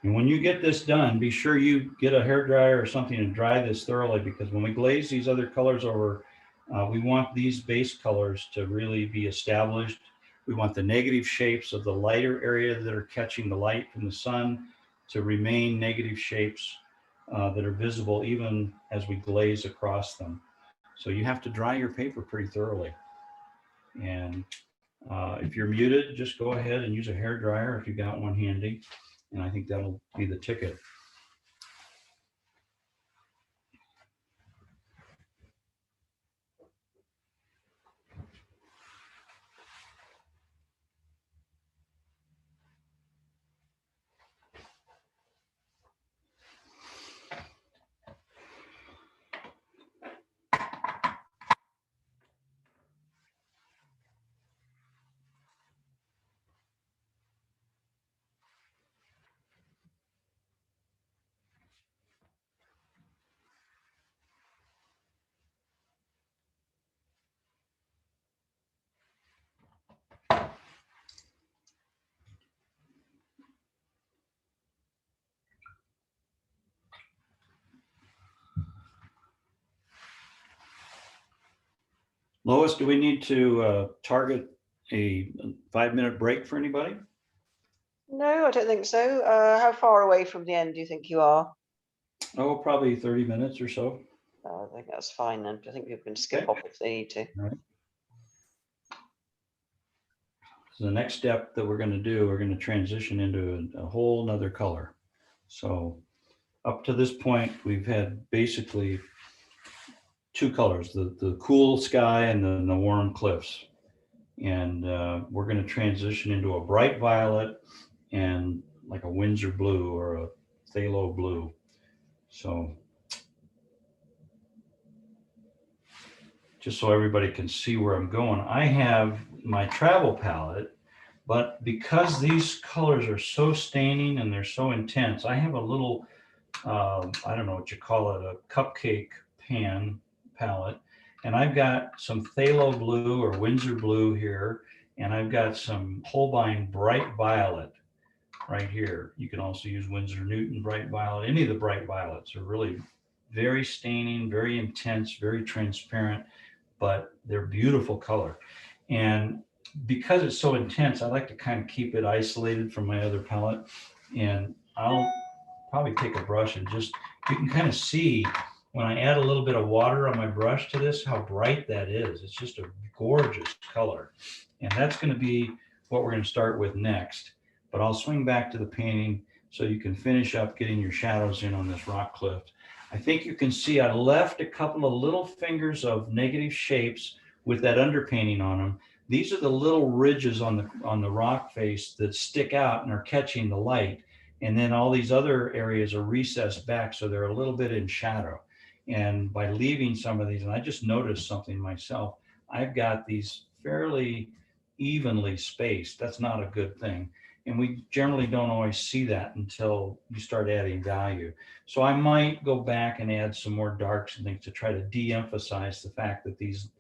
Speaker 1: And when you get this done, be sure you get a hairdryer or something to dry this thoroughly, because when we glaze these other colors over, we want these base colors to really be established. We want the negative shapes of the lighter area that are catching the light from the sun to remain negative shapes that are visible even as we glaze across them. So you have to dry your paper pretty thoroughly. And if you're muted, just go ahead and use a hairdryer if you got one handy. And I think that'll be the ticket. Lois, do we need to target a 5-minute break for anybody?
Speaker 2: No, I don't think so. How far away from the end do you think you are?
Speaker 1: Oh, probably 30 minutes or so.
Speaker 2: I think that's fine then. I think people can skip
Speaker 1: Okay.
Speaker 2: off if they need to.
Speaker 1: All right. So the next step that we're going to do, we're going to transition into a whole nother color. So up to this point, we've had basically two colors, the cool sky and then the warm cliffs. And we're going to transition into a bright violet and like a Windsor blue or a phthalo blue. So just so everybody can see where I'm going, I have my travel palette, but because these colors are so staining and they're so intense, I have a little, I don't know what you call it, a cupcake pan palette. And I've got some phthalo blue or Windsor blue here, and I've got some Holbein bright violet right here. You can also use Winsor Newton bright violet. Any of the bright violets are really very staining, very intense, very transparent, but they're beautiful color. And because it's so intense, I like to kind of keep it isolated from my other palette. And I'll probably take a brush and just, you can kind of see when I add a little bit of water on my brush to this, how bright that is. It's just a gorgeous color. And that's going to be what we're going to start with next. But I'll swing back to the painting so you can finish up getting your shadows in on this rock cliff. I think you can see I left a couple of little fingers of negative shapes with that underpainting on them. These are the little ridges on the rock face that stick out and are catching the light. And then all these other areas are recessed back, so they're a little bit in shadow. And by leaving some of these, and I just noticed something myself, I've got these fairly evenly spaced. That's not a good thing. And we generally don't always see that until you start adding value. So I might go back and add some more darks and things to try to de-emphasize the fact that these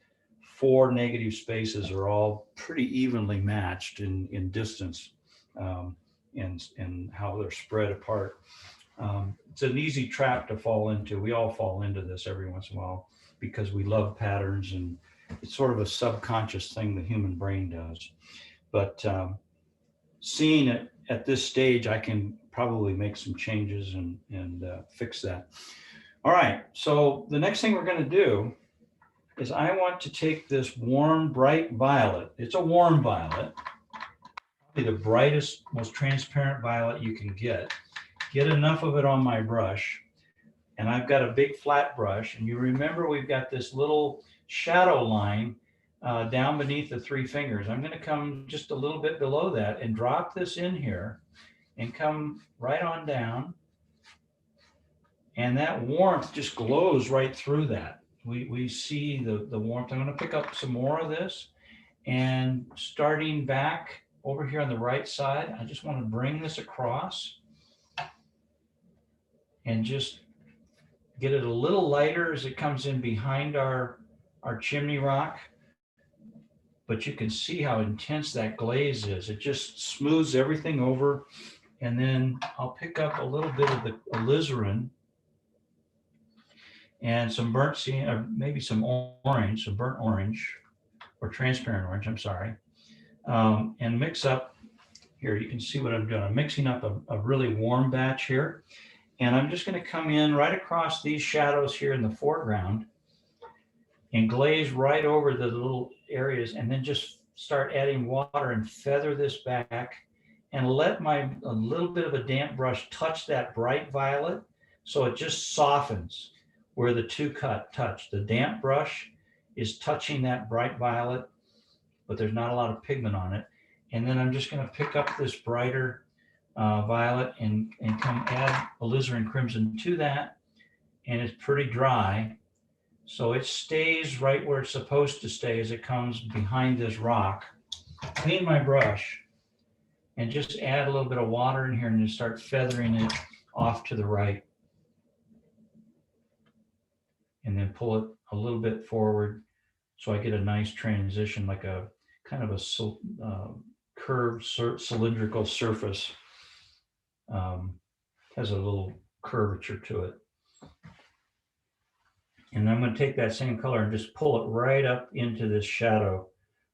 Speaker 1: 4 negative spaces are all pretty evenly matched in distance, and how they're spread apart. It's an easy trap to fall into. We all fall into this every once in a while because we love patterns, and it's sort of a subconscious thing the human brain does. But seeing it at this stage, I can probably make some changes and fix that. All right, so the next thing we're going to do is I want to take this warm, bright violet. It's a warm violet, probably the brightest, most transparent violet you can get enough of it on my brush. And I've got a big flat brush. And you remember we've got this little shadow line down beneath the 3 fingers. I'm going to come just a little bit below that and drop this in here and come right on down. And that warmth just glows right through that. We see the warmth. I'm going to pick up some more of this, and starting back over here on the right side, I just want to bring this across and just get it a little lighter as it comes in behind our chimney rock. But you can see how intense that glaze is. It just smooths everything over. And then I'll pick up a little bit of the alizarin and some burnt, or maybe some orange, some burnt orange, or transparent orange, I'm sorry, and mix up. Here, you can see what I'm doing. I'm mixing up a really warm batch here. And I'm just going to come in right across these shadows here in the foreground and glaze right over the little areas, and then just start adding water and feather this back and let a little bit of a damp brush touch that bright violet so it just softens where the two touch. The damp brush is touching that bright violet, but there's not a lot of pigment on it. And then I'm just going to pick up this brighter violet and come add alizarin crimson to that. And it's pretty dry, so it stays right where it's supposed to stay as it comes behind this rock. Clean my brush and just add a little bit of water in here and just start feathering it off to the right. And then pull it a little bit forward so I get a nice transition, like a kind of a curved cylindrical surface. Has a little curvature to it. And I'm going to take that same color and just pull it right up into this shadow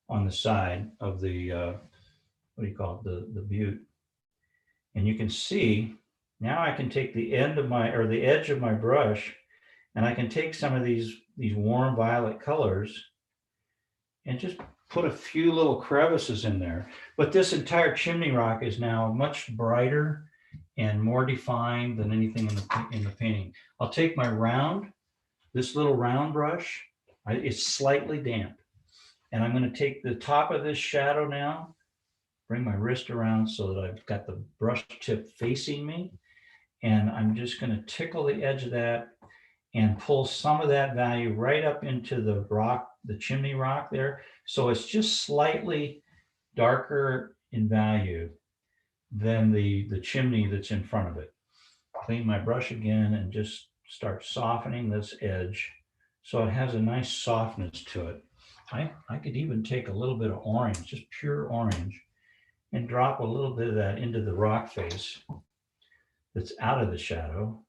Speaker 1: on the side of the, what do you call it, the butte. And you can see, now I can take the end of my, or the edge of my brush, and I can take some of these warm violet colors and just put a few little crevices in there. But this entire chimney rock is now much brighter and more defined than anything in the painting. I'll take my round, this little round brush, it's slightly damp. And I'm going to take the top of this shadow now, bring my wrist around so that I've got the brush tip facing me. And I'm just going to tickle the edge of that and pull some of that value right up into the rock, the chimney rock there. So it's just slightly darker in value than the chimney that's in front of it. Clean my brush again and just start softening this edge so it has a nice softness to it. I could even take a little bit of orange, just pure orange, and drop a little bit of that into the rock face that's out of the shadow.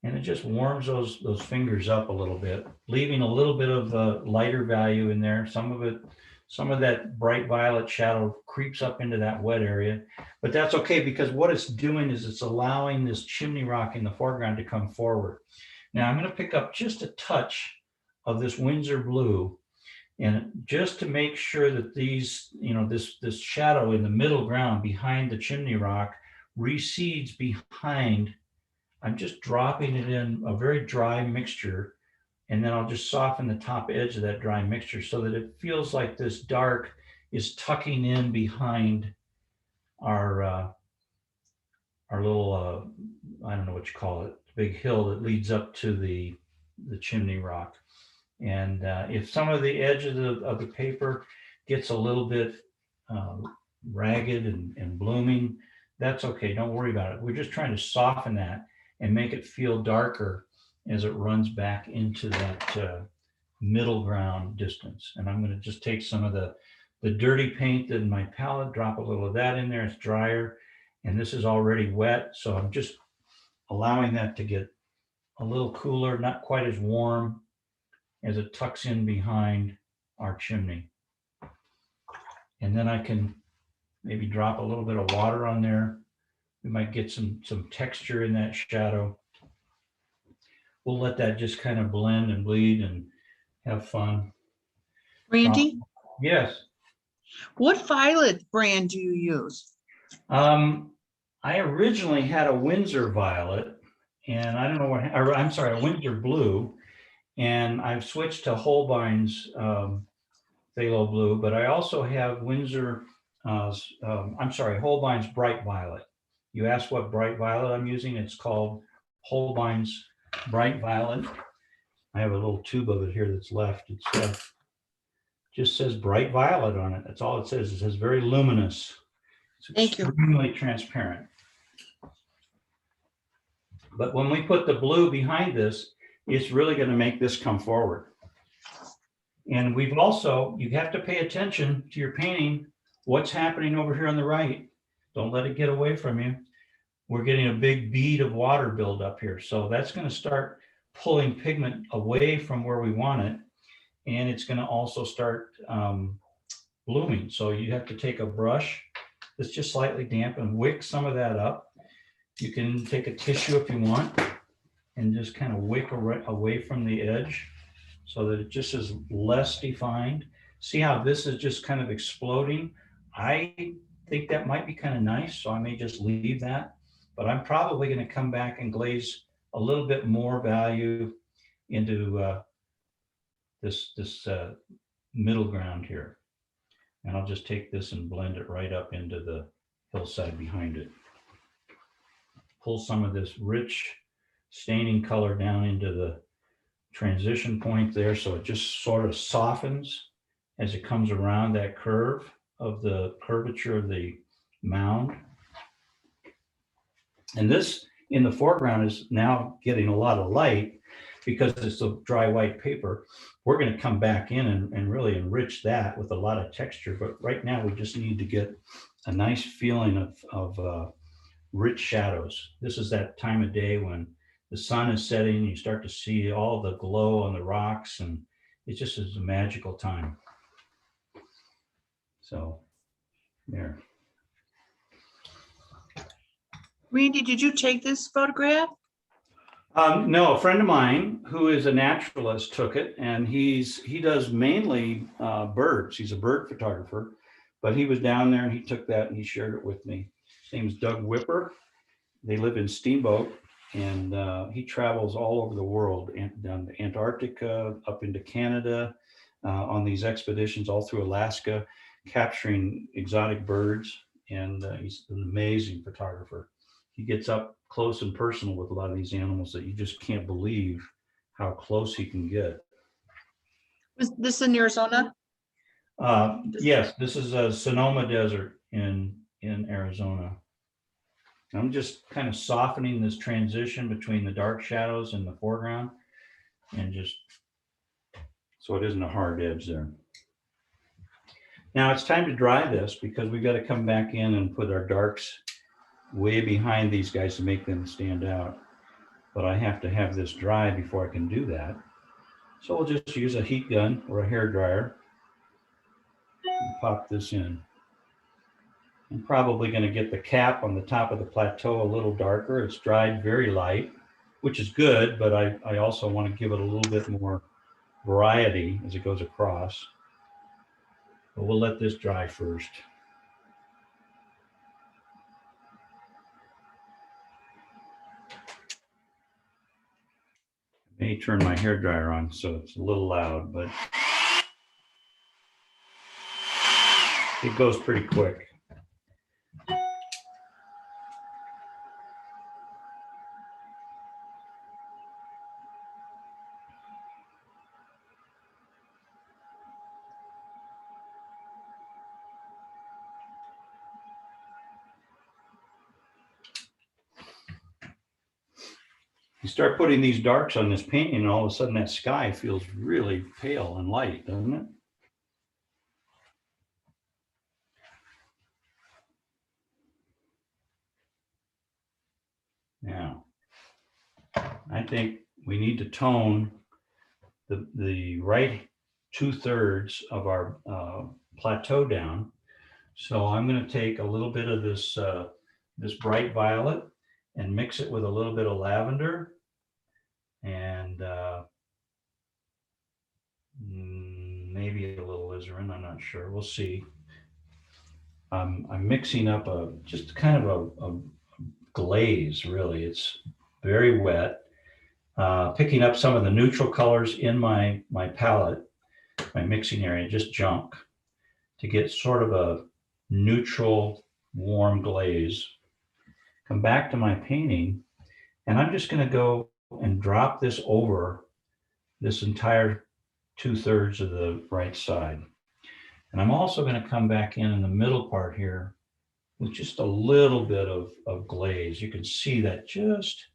Speaker 1: And it just warms those fingers up a little bit, leaving a little bit of lighter value in there. Some of that bright violet shadow creeps up into that wet area, but that's okay because what it's doing is it's allowing this chimney rock in the foreground to come forward. Now I'm going to pick up just a touch of this Windsor blue, and just to make sure that these, this shadow in the middle ground behind the chimney rock recedes behind. I'm just dropping it in a very dry mixture, and then I'll just soften the top edge of that dry mixture so that it feels like this dark is tucking in behind our little, I don't know what you call it, big hill that leads up to the chimney rock. And if some of the edge of the paper gets a little bit ragged and blooming, that's okay. Don't worry about it. We're just trying to soften that and make it feel darker as it runs back into that middle ground distance. And I'm going to just take some of the dirty paint in my palette, drop a little of that in there. It's drier, and this is already wet. So I'm just allowing that to get a little cooler, not quite as warm as it tucks in behind our chimney. And then I can maybe drop a little bit of water on there. We might get some texture in that shadow. We'll let that just kind of blend and bleed and have fun.
Speaker 3: Randy,
Speaker 1: Yes.
Speaker 3: what violet brand do you use?
Speaker 1: I originally had a Windsor violet, and I don't know what, or, I'm sorry, a Windsor blue, and I've switched to Holbein's phthalo blue, but I also have Windsor, Holbein's bright violet. You asked what bright violet I'm using. It's called Holbein's bright violet. I have a little tube of it here that's left. It's just says bright violet on it. That's all it says. It says very luminous. It's
Speaker 3: Thank you.
Speaker 1: extremely transparent. But when we put the blue behind this, it's really going to make this come forward. And we've also, you have to pay attention to your painting. What's happening over here on the right? Don't let it get away from you. We're getting a big bead of water build up here. So that's going to start pulling pigment away from where we want it. And it's going to also start blooming. So you have to take a brush that's just slightly damp and wick some of that up. You can take a tissue if you want and just kind of wick away from the edge so that it just is less defined. See how this is just kind of exploding? I think that might be kind of nice, so I may just leave that. But I'm probably going to come back and glaze a little bit more value into this middle ground here. And I'll just take this and blend it right up into the hillside behind it. Pull some of this rich staining color down into the transition point there, so it just sort of softens as it comes around that curve of the curvature of the mound. And this in the foreground is now getting a lot of light because it's a dry white paper. We're going to come back in and really enrich that with a lot of texture. But right now we just need to get a nice feeling of rich shadows. This is that time of day when the sun is setting, you start to see all the glow on the rocks, and it just is a magical time. So there.
Speaker 3: Randy, did you take this photograph?
Speaker 1: No, a friend of mine who is a naturalist took it, and he does mainly birds. He's a bird photographer, but he was down there and he took that and he shared it with me. His name is Doug Whipper. They live in Steamboat, and he travels all over the world, down to Antarctica, up into Canada, on these expeditions all through Alaska, capturing exotic birds. And he's an amazing photographer. He gets up close and personal with a lot of these animals that you just can't believe how close he can get.
Speaker 3: Was this in Arizona?
Speaker 1: Yes, this is a Sonoma Desert in Arizona. I'm just kind of softening this transition between the dark shadows and the foreground, and just so it isn't a hard edge there. Now it's time to dry this, because we've got to come back in and put our darks way behind these guys to make them stand out. But I have to have this dry before I can do that. So we'll just use a heat gun or a hair dryer and pop this in. I'm probably going to get the cap on the top of the plateau a little darker. It's dried very light, which is good, but I also want to give it a little bit more variety as it goes across. But we'll let this dry first. I may turn my hair dryer on so it's a little loud, but it goes pretty quick. You start putting these darks on this painting, and all of a sudden that sky feels really pale and light, doesn't it? Now, I think we need to tone the right 2/3 of our plateau down. So I'm going to take a little bit of this this bright violet and mix it with a little bit of lavender, and maybe a little alizarin. I'm not sure. We'll see. I'm mixing up just kind of a glaze. Really, it's very wet. Picking up some of the neutral colors in my palette, my mixing area, just junk, to get sort of a neutral, warm glaze. Come back to my painting, and I'm just going to go and drop this over this entire 2/3 of the right side. And I'm also going to come back in the middle part here with just a little bit of glaze. You can see that just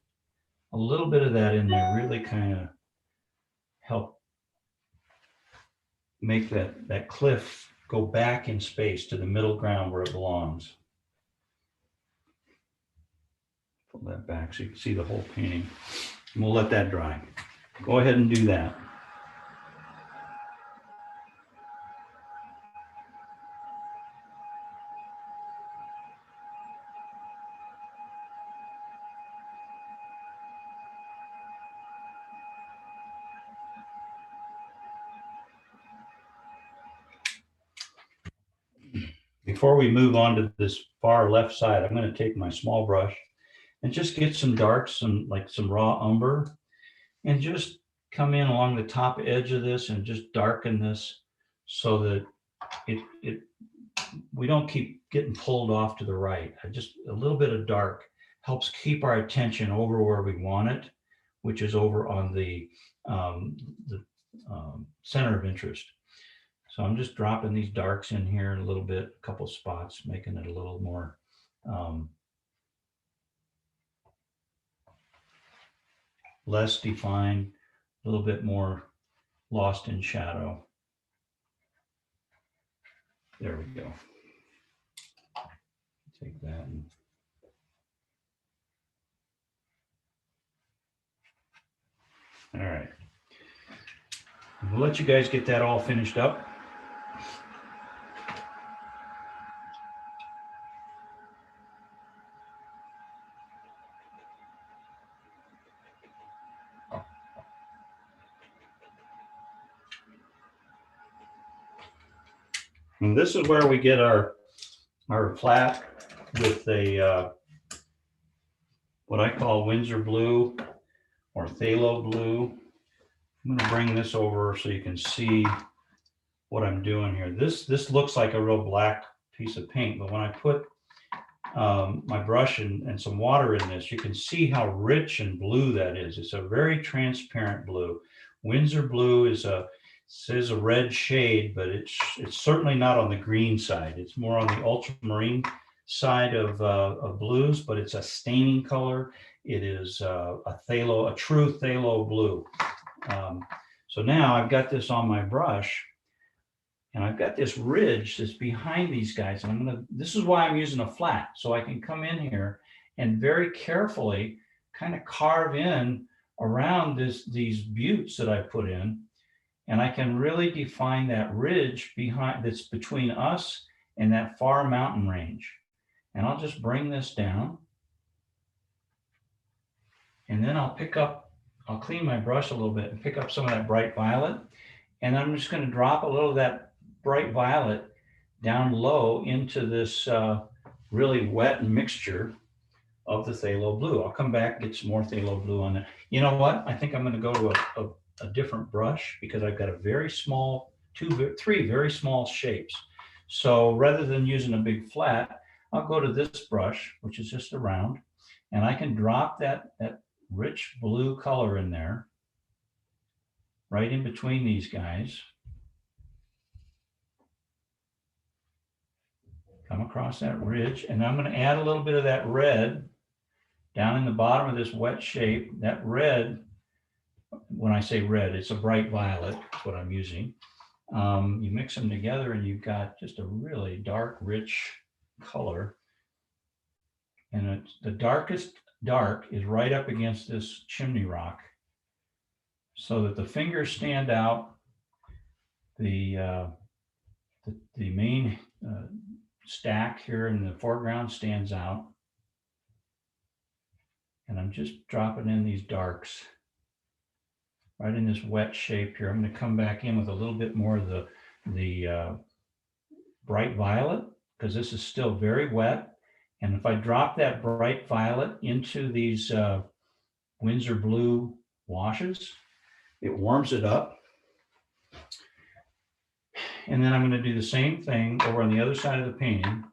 Speaker 1: a little bit of that in there really kind of help make that cliff go back in space to the middle ground where it belongs. Pull that back so you can see the whole painting. And we'll let that dry. Go ahead and do that. Before we move on to this far left side, I'm going to take my small brush and just get some darks, like some raw umber, and just come in along the top edge of this and just darken this so that we don't keep getting pulled off to the right. Just a little bit of dark helps keep our attention over where we want it, which is over on the center of interest. So I'm just dropping these darks in here a little bit, a couple spots, making it a little more less defined, a little bit more lost in shadow. There we go. Take that and All right. We'll let you guys get that all finished up. And this is where we get our flat with a what I call Windsor blue or phthalo blue. I'm going to bring this over so you can see what I'm doing here. This looks like a real black piece of paint, but when I put my brush and some water in this, you can see how rich and blue that is. It's a very transparent blue. Windsor blue is a red shade, but it's certainly not on the green side. It's more on the ultramarine side of blues, but it's a staining color. It is a true phthalo blue. So now I've got this on my brush, and I've got this ridge that's behind these guys. And this is why I'm using a flat. So I can come in here and very carefully kind of carve in around these buttes that I put in. And I can really define that ridge that's between us and that far mountain range. And I'll just bring this down. And then I'll clean my brush a little bit and pick up some of that bright violet. And I'm just going to drop a little of that bright violet down low into this really wet mixture of the phthalo blue. I'll come back and get some more phthalo blue on there. You know what? I think I'm going to go to a different brush because I've got three very small shapes. So rather than using a big flat, I'll go to this brush, which is just a round, and I can drop that rich blue color in there, right in between these guys. Come across that ridge, and I'm going to add a little bit of that red down in the bottom of this wet shape. That red, when I say red, it's a bright violet. That's what I'm using. You mix them together and you've got just a really dark, rich color. And the darkest dark is right up against this chimney rock so that the fingers stand out. The main stack here in the foreground stands out. And I'm just dropping in these darks right in this wet shape here. I'm going to come back in with a little bit more of the bright violet because this is still very wet. And if I drop that bright violet into these Windsor blue washes, it warms it up. And then I'm going to do the same thing over on the other side of the painting.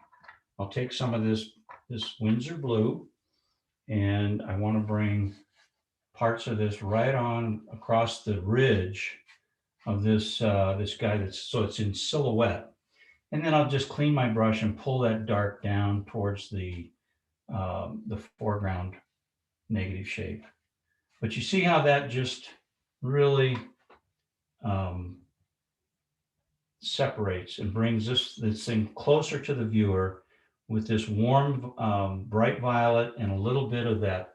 Speaker 1: I'll take some of this Windsor blue, and I want to bring parts of this right on across the ridge of this guy so it's in silhouette. And then I'll just clean my brush and pull that dark down towards the foreground negative shape. But you see how that just really separates and brings this thing closer to the viewer with this warm, bright violet and a little bit of that.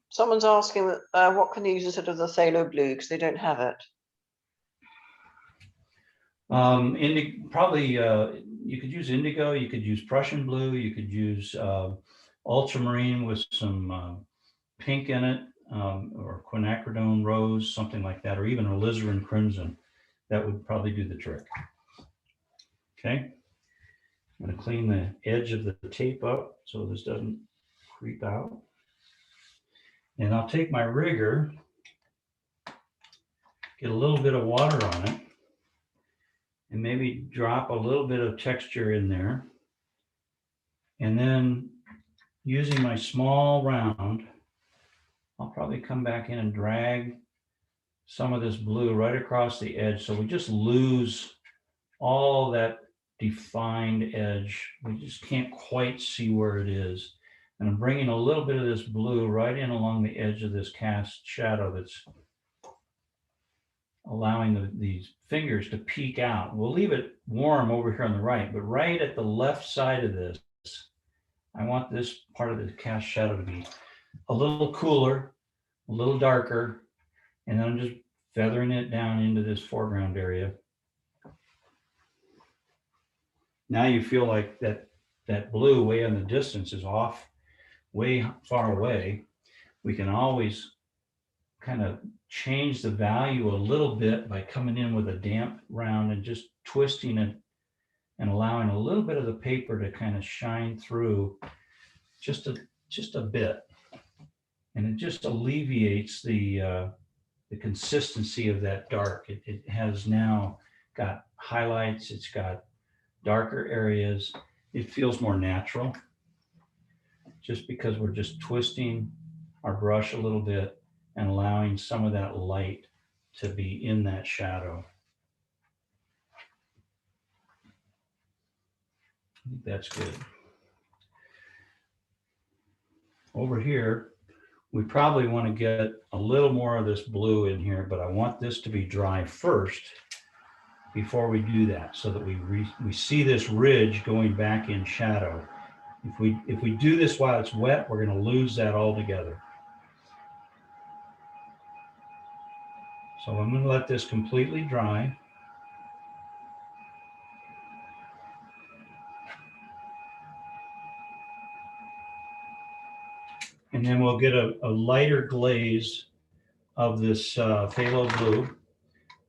Speaker 2: Someone's asking what can you use instead of the phthalo blue because they don't have it.
Speaker 1: Probably you could use indigo, you could use Prussian blue, you could use ultramarine with some pink in it, or quinacridone rose, something like that, or even alizarin crimson. That would probably do the trick. Okay, I'm going to clean the edge of the tape up so this doesn't creep out. And I'll take my rigger, get a little bit of water on it, and maybe drop a little bit of texture in there. And then using my small round, I'll probably come back in and drag some of this blue right across the edge. So we just lose all that defined edge. We just can't quite see where it is. And I'm bringing a little bit of this blue right in along the edge of this cast shadow that's allowing these fingers to peek out. We'll leave it warm over here on the right, but right at the left side of this, I want this part of the cast shadow to be a little cooler, a little darker, And then I'm just feathering it down into this foreground area. Now you feel like that blue way in the distance is off, way far away. We can always kind of change the value a little bit by coming in with a damp round and just twisting it and allowing a little bit of the paper to kind of shine through just a bit. And it just alleviates the consistency of that dark. It has now got highlights, it's got darker areas. It feels more natural just because we're just twisting our brush a little bit and allowing some of that light to be in that shadow. I think that's good. Over here, we probably want to get a little more of this blue in here, but I want this to be dry first before we do that, so that we see this ridge going back in shadow. If we do this while it's wet, we're going to lose that altogether. So I'm going to let this completely dry. And then we'll get a lighter glaze of this phthalo blue.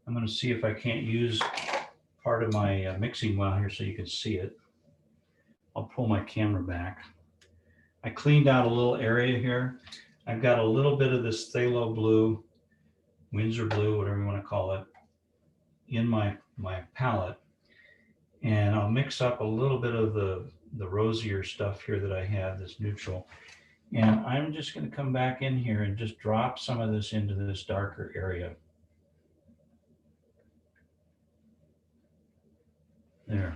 Speaker 1: I'm going to see if I can't use part of my mixing well here so you can see it. I'll pull my camera back. I cleaned out a little area here. I've got a little bit of this phthalo blue, Windsor blue, whatever you want to call it, in my palette. And I'll mix up a little bit of the rosier stuff here that I have, this neutral. And I'm just going to come back in here and just drop some of this into this darker area. There.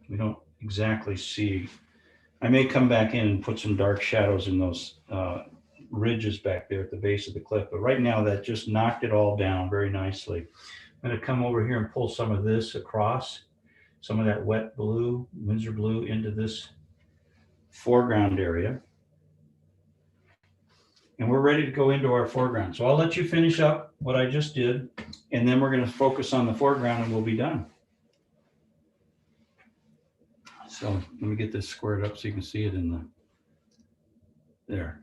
Speaker 1: We don't exactly see. I may come back in and put some dark shadows in those ridges back there at the base of the cliff. But right now that just knocked it all down very nicely. I'm going to come over here and pull some of this across, some of that wet blue, Windsor blue, into this foreground area. And we're ready to go into our foreground. So I'll let you finish up what I just did, and then we're going to focus on the foreground and we'll be done. So let me get this squared up so you can see it in the, there.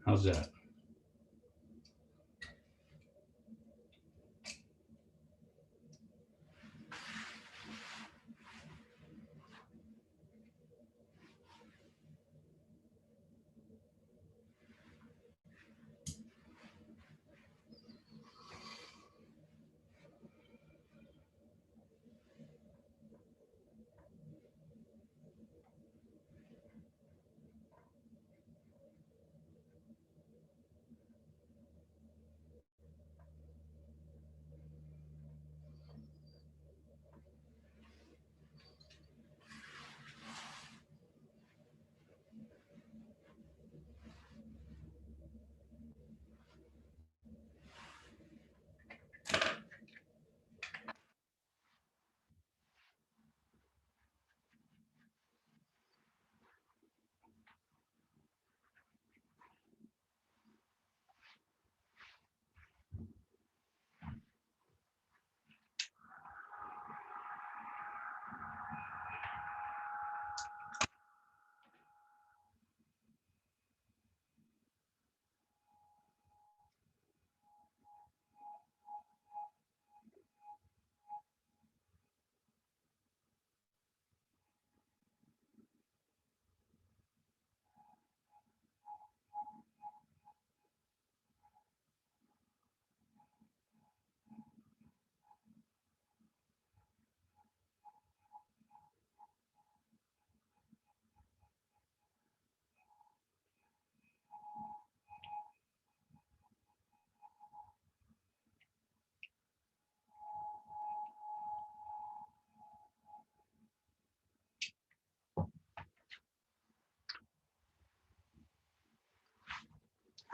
Speaker 1: How's that?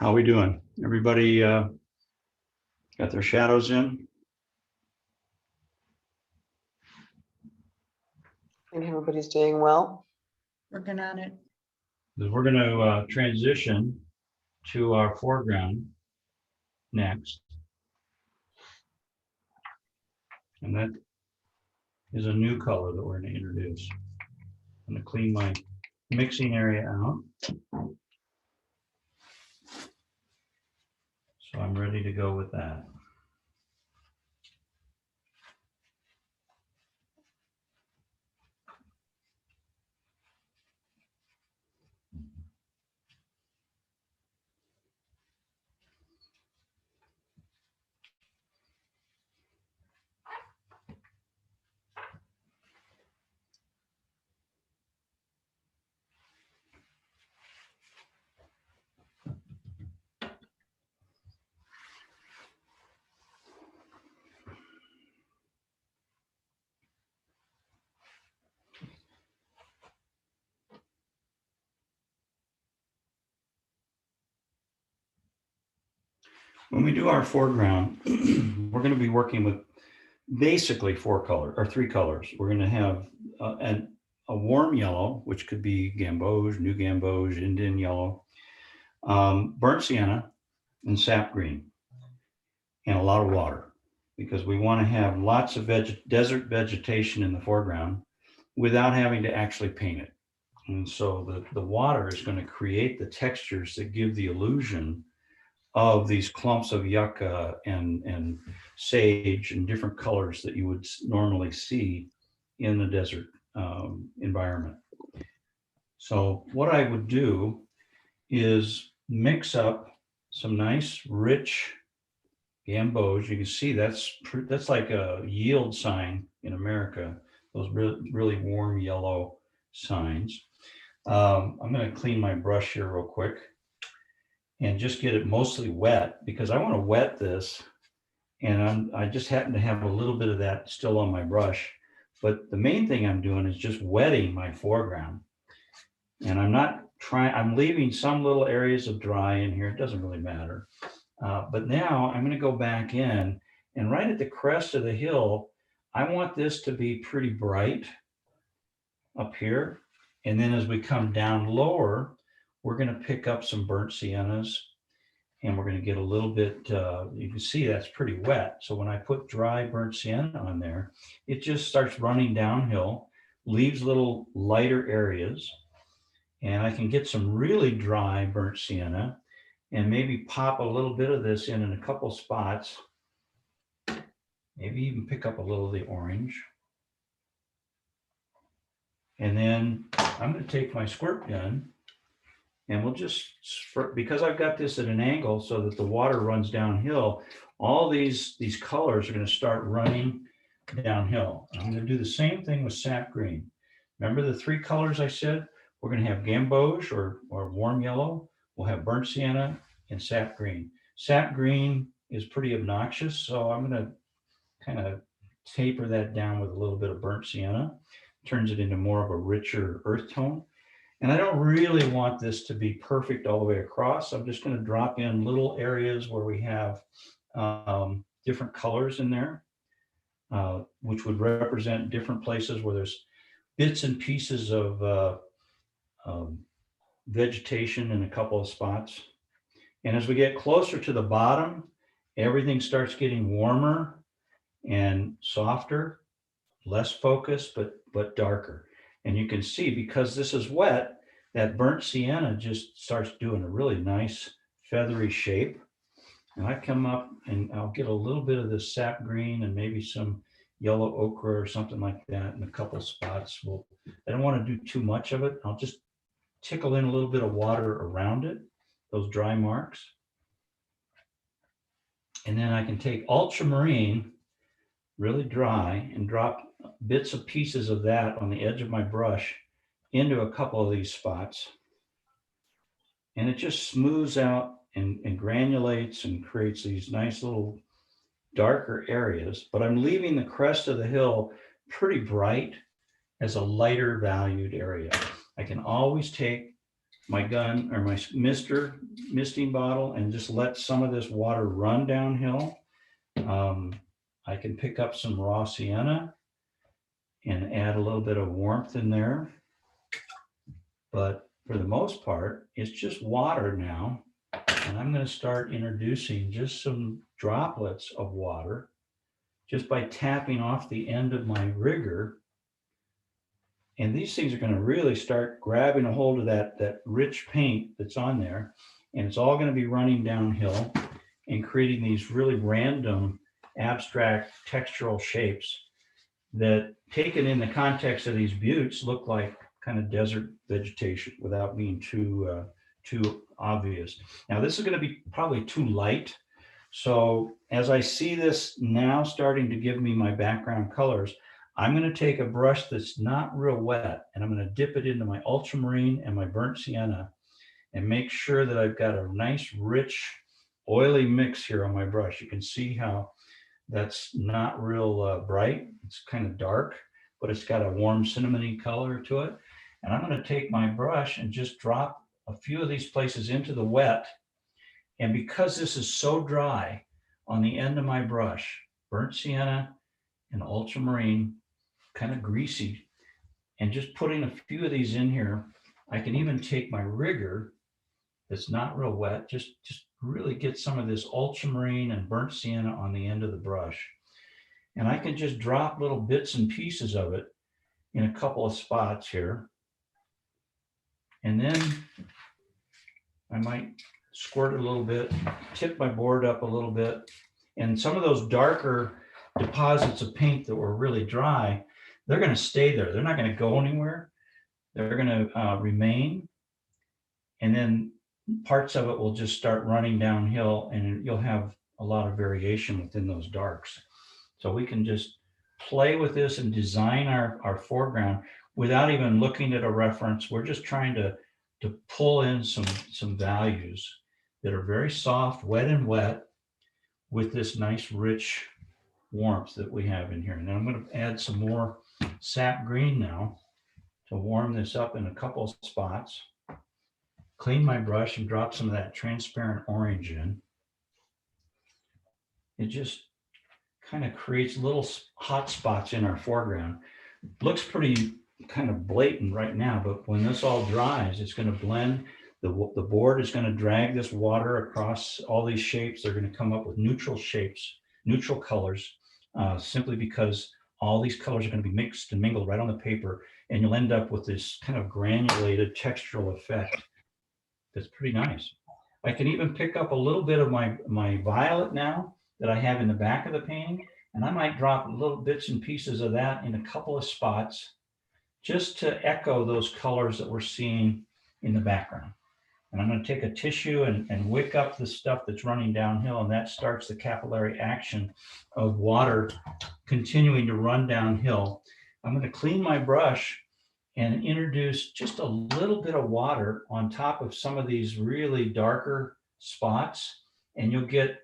Speaker 1: How are we doing? Everybody got their shadows in?
Speaker 2: I think everybody's doing well.
Speaker 3: Working on it.
Speaker 1: We're going to transition to our foreground next. And that is a new color that we're going to introduce. I'm going to clean my mixing area out. So I'm ready to go with that. When we do our foreground, we're going to be working with basically three colors. We're going to have a warm yellow, which could be gamboge, new gamboge, Indian yellow, burnt sienna, and sap green, and a lot of water, because we want to have lots of desert vegetation in the foreground without having to actually paint it. And so the water is going to create the textures that give the illusion of these clumps of yucca and sage and different colors that you would normally see in the desert environment. So what I would do is mix up some nice rich gamboge. You can see that's like a yield sign in America, those really warm yellow signs. I'm going to clean my brush here real quick and just get it mostly wet, because I want to wet this, and I just happen to have a little bit of that still on my brush. But the main thing I'm doing is just wetting my foreground. And I'm leaving some little areas of dry in here. It doesn't really matter. But now I'm going to go back in, and right at the crest of the hill, I want this to be pretty bright up here. And then as we come down lower, we're going to pick up some burnt siennas, and we're going to get a little bit, you can see that's pretty wet. So when I put dry burnt sienna on there, it just starts running downhill, leaves little lighter areas. And I can get some really dry burnt sienna and maybe pop a little bit of this in a couple spots. Maybe even pick up a little of the orange. And then I'm going to take my squirt gun, and we'll just, because I've got this at an angle so that the water runs downhill, all these colors are going to start running downhill. I'm going to do the same thing with sap green. Remember the three colors I said? We're going to have gamboge or warm yellow. We'll have burnt sienna and sap green. Sap green is pretty obnoxious, so I'm going to kind of taper that down with a little bit of burnt sienna. Turns it into more of a richer earth tone. And I don't really want this to be perfect all the way across. I'm just going to drop in little areas where we have different colors in there, which would represent different places where there's bits and pieces of vegetation in a couple of spots. And as we get closer to the bottom, everything starts getting warmer and softer, less focused, but darker. And you can see, because this is wet, that burnt sienna just starts doing a really nice feathery shape. And I come up and I'll get a little bit of this sap green and maybe some yellow ochre or something like that in a couple spots. I don't want to do too much of it. I'll just tickle in a little bit of water around it, those dry marks. And then I can take ultramarine, really dry, and drop bits of pieces of that on the edge of my brush into a couple of these spots. And it just smooths out and granulates and creates these nice little darker areas. But I'm leaving the crest of the hill pretty bright as a lighter valued area. I can always take my gun or my misting bottle and just let some of this water run downhill. I can pick up some raw sienna and add a little bit of warmth in there. But for the most part, it's just water now And I'm going to start introducing just some droplets of water just by tapping off the end of my rigger. And these things are going to really start grabbing a hold of that rich paint that's on there. And it's all going to be running downhill and creating these really random abstract textural shapes that, taken in the context of these buttes, look like kind of desert vegetation without being too obvious. Now this is going to be probably too light. So as I see this now starting to give me my background colors, I'm going to take a brush that's not real wet and I'm going to dip it into my ultramarine and my burnt sienna and make sure that I've got a nice rich oily mix here on my brush. You can see how that's not real bright. It's kind of dark, but it's got a warm cinnamony color to it. And I'm going to take my brush and just drop a few of these places into the wet. And because this is so dry on the end of my brush, burnt sienna and ultramarine, kind of greasy, and just putting a few of these in here, I can even take my rigger that's not real wet, just really get some of this ultramarine and burnt sienna on the end of the brush. And I can just drop little bits and pieces of it in a couple of spots here. And then I might squirt it a little bit, tip my board up a little bit. And some of those darker deposits of paint that were really dry, they're going to stay there. They're not going to go anywhere. They're going to remain. And then parts of it will just start running downhill and you'll have a lot of variation within those darks. So we can just play with this and design our foreground without even looking at a reference. We're just trying to pull in some values that are very soft, wet and wet, with this nice rich warmth that we have in here. And then I'm going to add some more sap green now to warm this up in a couple of spots. Clean my brush and drop some of that transparent orange in. It just kind of creates little hot spots in our foreground. Looks pretty kind of blatant right now, but when this all dries, it's going to blend. The board is going to drag this water across all these shapes. They're going to come up with neutral shapes, neutral colors, simply because all these colors are going to be mixed and mingled right on the paper, and you'll end up with this kind of granulated textural effect that's pretty nice. I can even pick up a little bit of my violet now that I have in the back of the painting, and I might drop little bits and pieces of that in a couple of spots just to echo those colors that we're seeing in the background. And I'm going to take a tissue and wick up the stuff that's running downhill, and that starts the capillary action of water continuing to run downhill. I'm going to clean my brush and introduce just a little bit of water on top of some of these really darker spots, and you'll get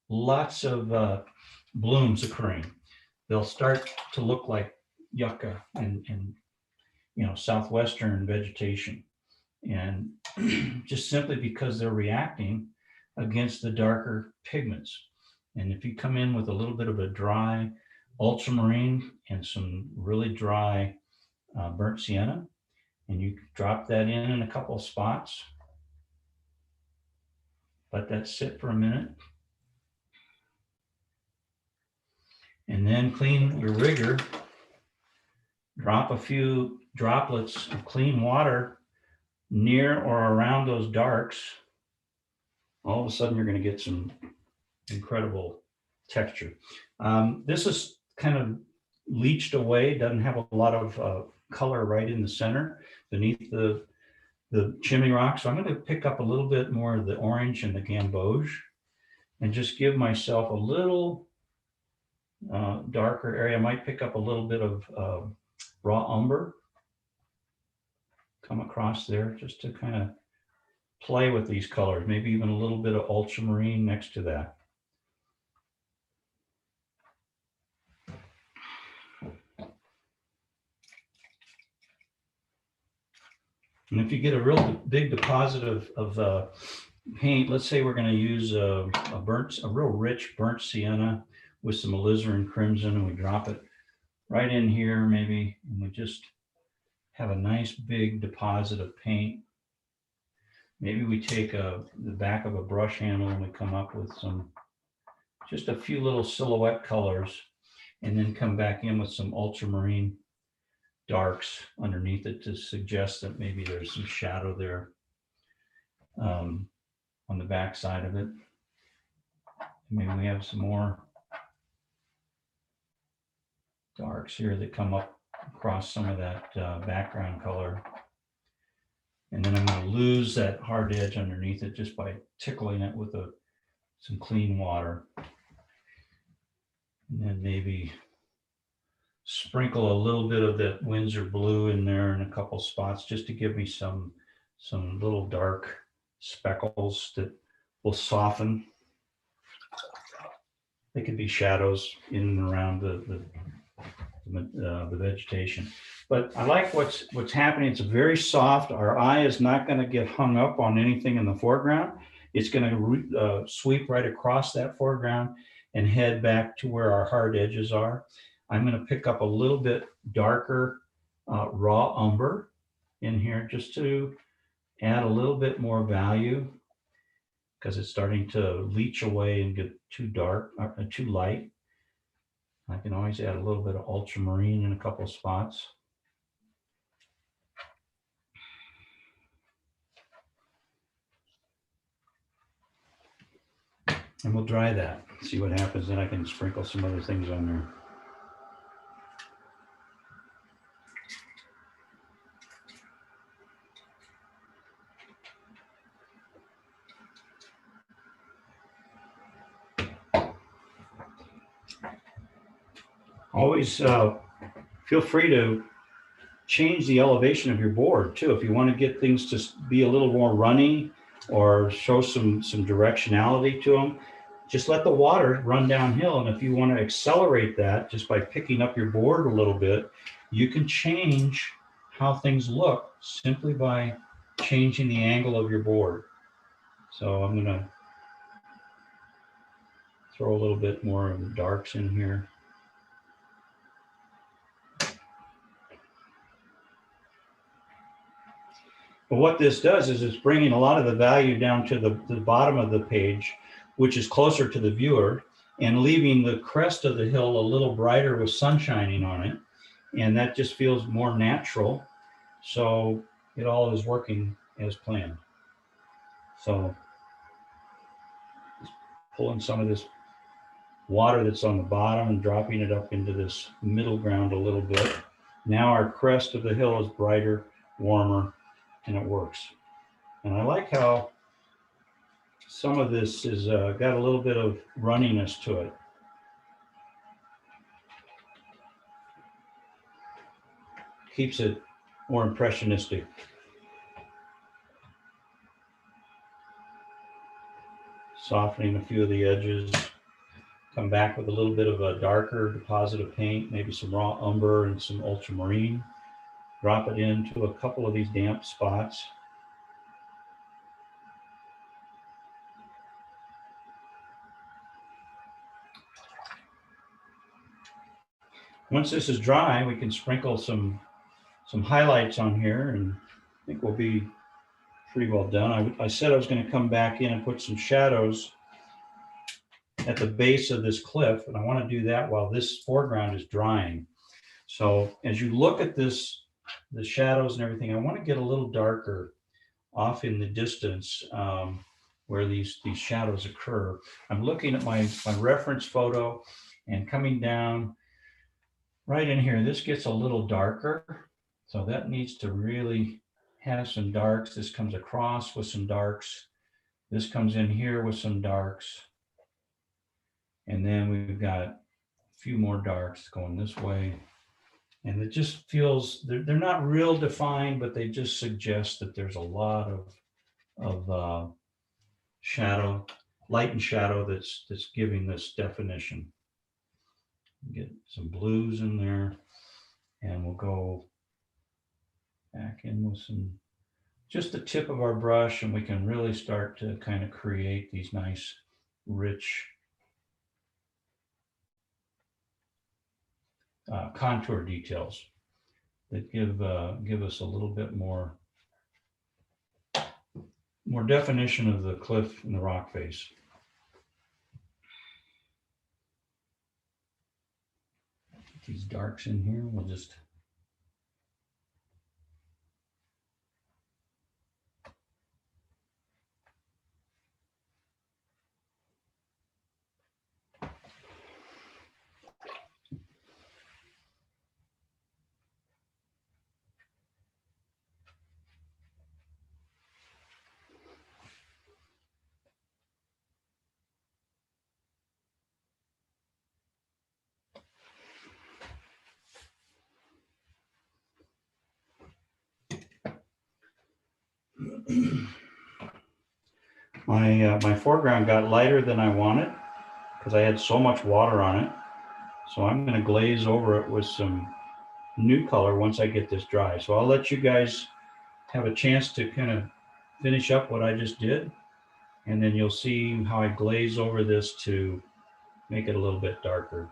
Speaker 1: lots of blooms occurring. They'll start to look like yucca and southwestern vegetation, and just simply because they're reacting against the darker pigments. And if you come in with a little bit of a dry ultramarine and some really dry burnt sienna, and you drop that in a couple of spots, let that sit for a minute, and then clean your rigger, drop a few droplets of clean water near or around those darks. All of a sudden you're going to get some incredible texture. This is kind of leached away, doesn't have a lot of color right in the center beneath the chimney rock. So I'm going to pick up a little bit more of the orange and the gamboge and just give myself a little darker area. I might pick up a little bit of raw umber, come across there just to kind of play with these colors, maybe even a little bit of ultramarine next to that. And if you get a real big deposit of paint, let's say we're going to use a real rich burnt sienna with some alizarin crimson, and we drop it right in here maybe, and we just have a nice big deposit of paint. maybe we take the back of a brush handle and we come up with just a few little silhouette colors, and then come back in with some ultramarine darks underneath it to suggest that maybe there's some shadow there on the back side of it. Maybe we have some more darks here that come up across some of that background color. And then I'm going to lose that hard edge underneath it just by tickling it with some clean water. And then maybe sprinkle a little bit of that Windsor blue in there in a couple spots just to give me some little dark speckles that will soften. They could be shadows in and around the vegetation. But I like what's happening. It's very soft. Our eye is not going to get hung up on anything in the foreground. It's going to sweep right across that foreground and head back to where our hard edges are. I'm going to pick up a little bit darker raw umber in here just to add a little bit more value, because it's starting to leach away and get too dark, too light. I can always add a little bit of ultramarine in a couple of spots. And we'll dry that, see what happens. Then I can sprinkle some other things on there. Always feel free to change the elevation of your board too. If you want to get things to be a little more runny or show some directionality to them, just let the water run downhill. And if you want to accelerate that just by picking up your board a little bit, you can change how things look simply by changing the angle of your board. So I'm going to throw a little bit more of the darks in here. But what this does is it's bringing a lot of the value down to the bottom of the page, which is closer to the viewer, and leaving the crest of the hill a little brighter with sun shining on it. And that just feels more natural. So it all is working as planned. So just pulling some of this water that's on the bottom and dropping it up into this middle ground a little bit. Now our crest of the hill is brighter, warmer, and it works. And I like how some of this is got a little bit of runniness to it. Keeps it more impressionistic. Softening a few of the edges. Come back with a little bit of a darker deposit of paint, maybe some raw umber and some ultramarine. Drop it into a couple of these damp spots. Once this is dry, we can sprinkle some highlights on here, and I think we'll be pretty well done. I said I was going to come back in and put some shadows at the base of this cliff, and I want to do that while this foreground is drying. So as you look at this, the shadows and everything, I want to get a little darker off in the distance where these shadows occur. I'm looking at my reference photo and coming down right in here. This gets a little darker, so that needs to really have some darks. This comes across with some darks. This comes in here with some darks. And then we've got a few more darks going this way. And it just feels, they're not real defined, but they just suggest that there's a lot of shadow, light and shadow that's giving this definition. Get some blues in there, and we'll go back in with just the tip of our brush, and we can really start to kind of create these nice, rich contour details that give us a little bit more more definition of the cliff and the rock face. These darks in here, we'll just. My foreground got lighter than I wanted because I had so much water on it. So I'm going to glaze over it with some new color once I get this dry. So I'll let you guys have a chance to kind of finish up what I just did. And then you'll see how I glaze over this to make it a little bit darker.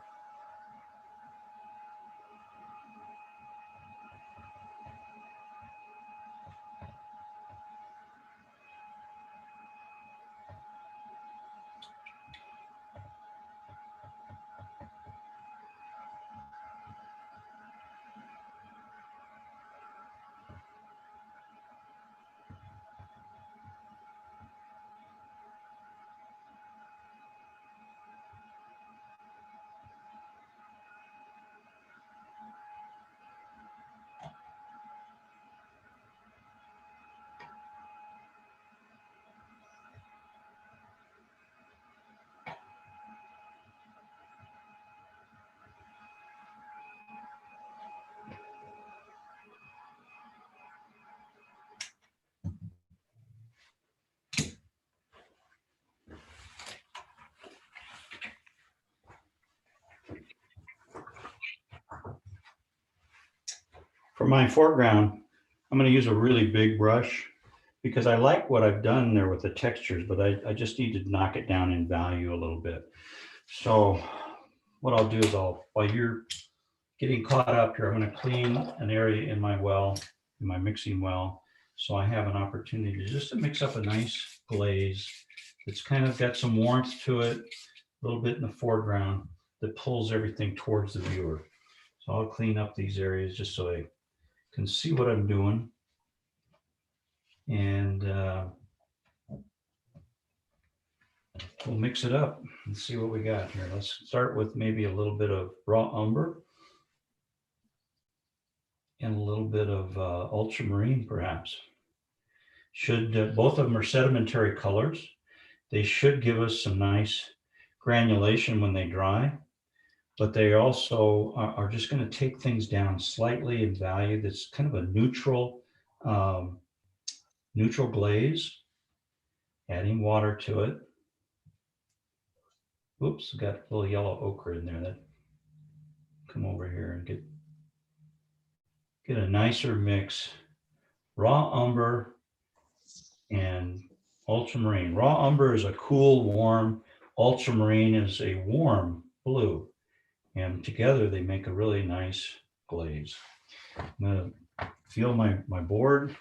Speaker 1: For my foreground, I'm going to use a really big brush because I like what I've done there with the textures, but I just need to knock it down in value a little bit. So what I'll do is while you're getting caught up here, I'm going to clean an area in my well, in my mixing well. So I have an opportunity just to mix up a nice glaze. It's kind of got some warmth to it, a little bit in the foreground that pulls everything towards the viewer. So I'll clean up these areas just so I can see what I'm doing. And we'll mix it up and see what we got here. Let's start with maybe a little bit of raw umber and a little bit of ultramarine, perhaps. Both of them are sedimentary colors. They should give us some nice granulation when they dry, but they also are just going to take things down slightly in value. That's kind of a neutral glaze, adding water to it. Oops, got a little yellow ochre in there. That come over here and get a nicer mix. Raw umber and ultramarine. Raw umber is a cool, warm. Ultramarine is a warm blue. And together they make a really nice glaze. I'm going to feel my board,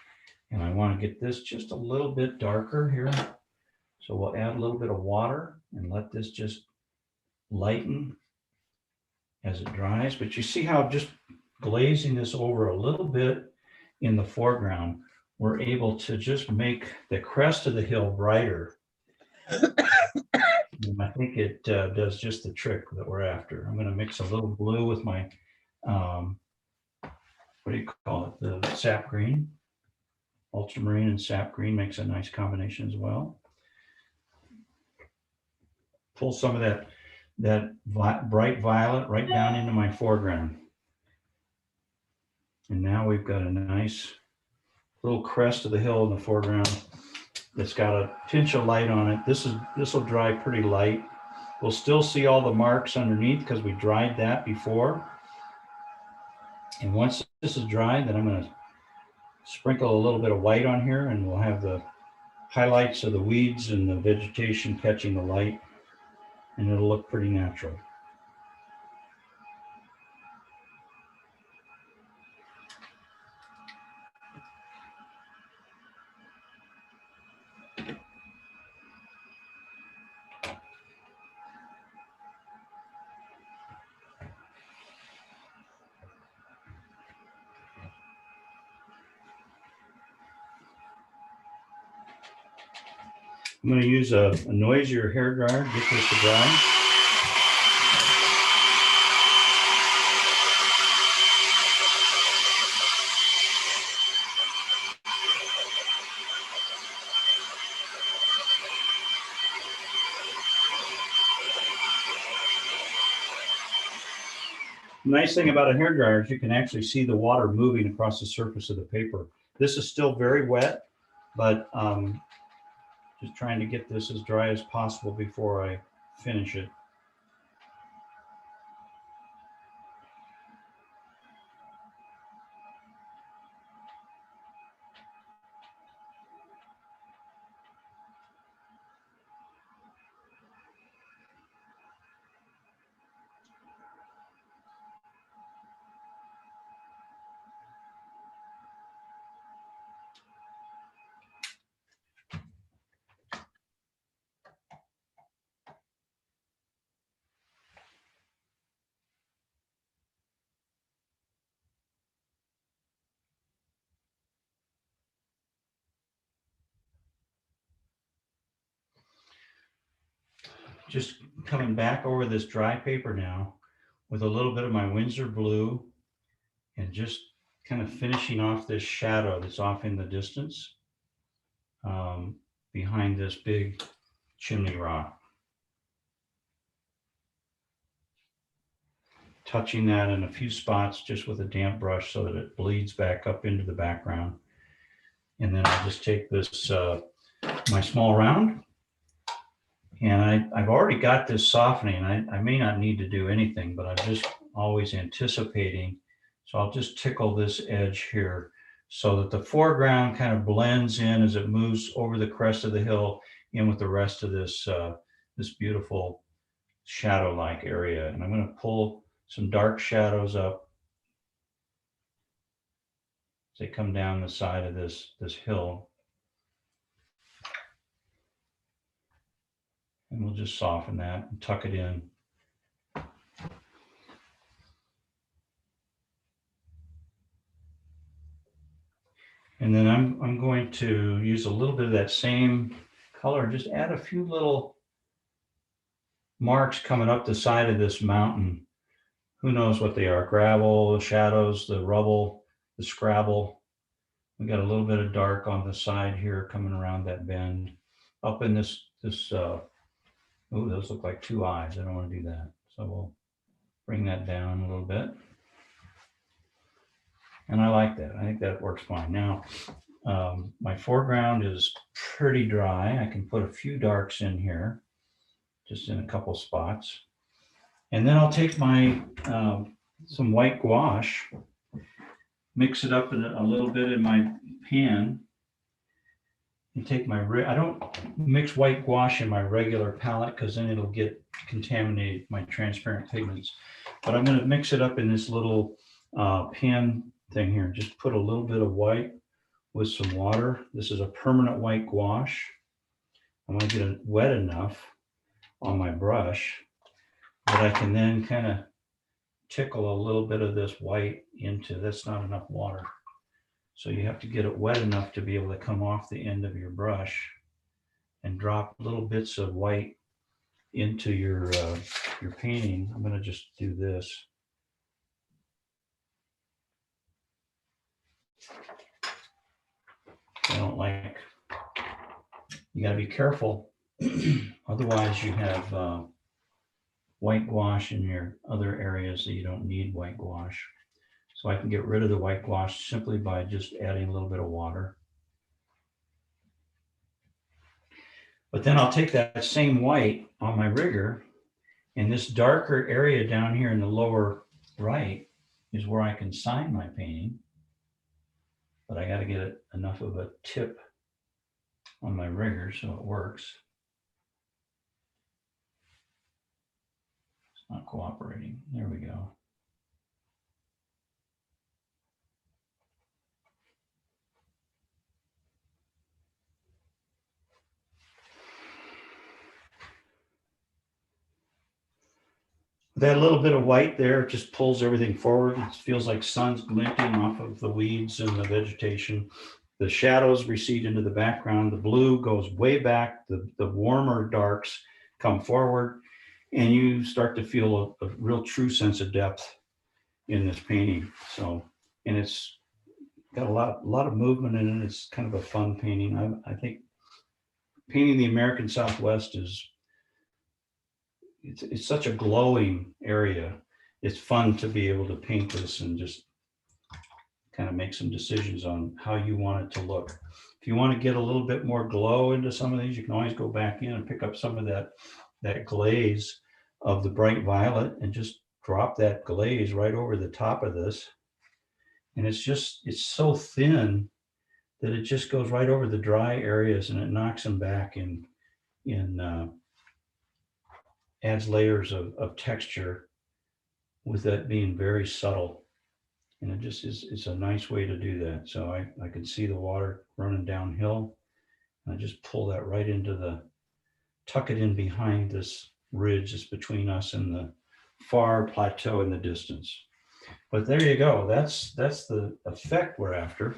Speaker 1: and I want to get this just a little bit darker here. So we'll add a little bit of water and let this just lighten as it dries. But you see how just glazing this over a little bit in the foreground, we're able to just make the crest of the hill brighter. And I think it does just the trick that we're after. I'm going to mix a little blue with my, what do you call it? The sap green. Ultramarine and sap green makes a nice combination as well. Pull some of that bright violet right down into my foreground. And now we've got a nice little crest of the hill in the foreground that's got a pinch of light on it. This will dry pretty light. We'll still see all the marks underneath because we dried that before. And once this is dry, then I'm going to sprinkle a little bit of white on here, and we'll have the highlights of the weeds and the vegetation catching the light, and it'll look pretty natural. I'm going to use a noisier hair dryer to get this to dry. The nice thing about a hairdryer is you can actually see the water moving across the surface of the paper. This is still very wet, but just trying to get this as dry as possible before I finish it. Just coming back over this dry paper now with a little bit of my Winsor blue and just kind of finishing off this shadow that's off in the distance behind this big chimney rock. Touching that in a few spots just with a damp brush so that it bleeds back up into the background. And then I'll just take this, my small round, and I've already got this softening. I may not need to do anything, but I'm just always anticipating. So I'll just tickle this edge here so that the foreground kind of blends in as it moves over the crest of the hill in with the rest of this, this beautiful shadow-like area. And I'm going to pull some dark shadows up as they come down the side of this hill. And we'll just soften that and tuck it in. And then I'm going to use a little bit of that same color, just add a few little marks coming up the side of this mountain. Who knows what they are? Gravel, the shadows, the rubble, the scrabble. We got a little bit of dark on the side here coming around that bend. Up in this, oh, those look like two eyes. I don't want to do that. So we'll bring that down a little bit. And I like that. I think that works fine. Now, my foreground is pretty dry. I can put a few darks in here, just in a couple spots. And then I'll take my, some white gouache, mix it up in a little bit in my pan, and take my, I don't mix white gouache in my regular palette because then it'll get contaminated, my transparent pigments. But I'm going to mix it up in this little pan thing here. Just put a little bit of white with some water. This is a permanent white gouache. I want to get it wet enough on my brush that I can then kind of tickle a little bit of this white into, that's not enough water. So you have to get it wet enough to be able to come off the end of your brush and drop little bits of white into your painting. I'm going to just do this. I don't like, you got to be careful. Otherwise you have white gouache in your other areas that you don't need white gouache. So I can get rid of the white gouache simply by just adding a little bit of water. But then I'll take that same white on my rigger, and this darker area down here in the lower right is where I can sign my painting. But I got to get it enough of a tip on my rigger so it works. It's not cooperating. There we go. That little bit of white there just pulls everything forward. It feels like sun's glinting off of the weeds and the vegetation. the shadows recede into the background, the blue goes way back, the warmer darks come forward, and you start to feel a real true sense of depth in this painting. So, and it's got a lot of movement in it. It's kind of a fun painting. I think painting the American Southwest it's such a glowing area. It's fun to be able to paint this and just kind of make some decisions on how you want it to look. If you want to get a little bit more glow into some of these, you can always go back in and pick up some of that glaze of the bright violet and just drop that glaze right over the top of this. And it's so thin that it just goes right over the dry areas and it knocks them back and adds layers of texture with that being very subtle. And it just is, it's a nice way to do that. So I can see the water running downhill. And I just pull that right into tuck it in behind this ridge that's between us and the far plateau in the distance. But there you go. That's the effect we're after.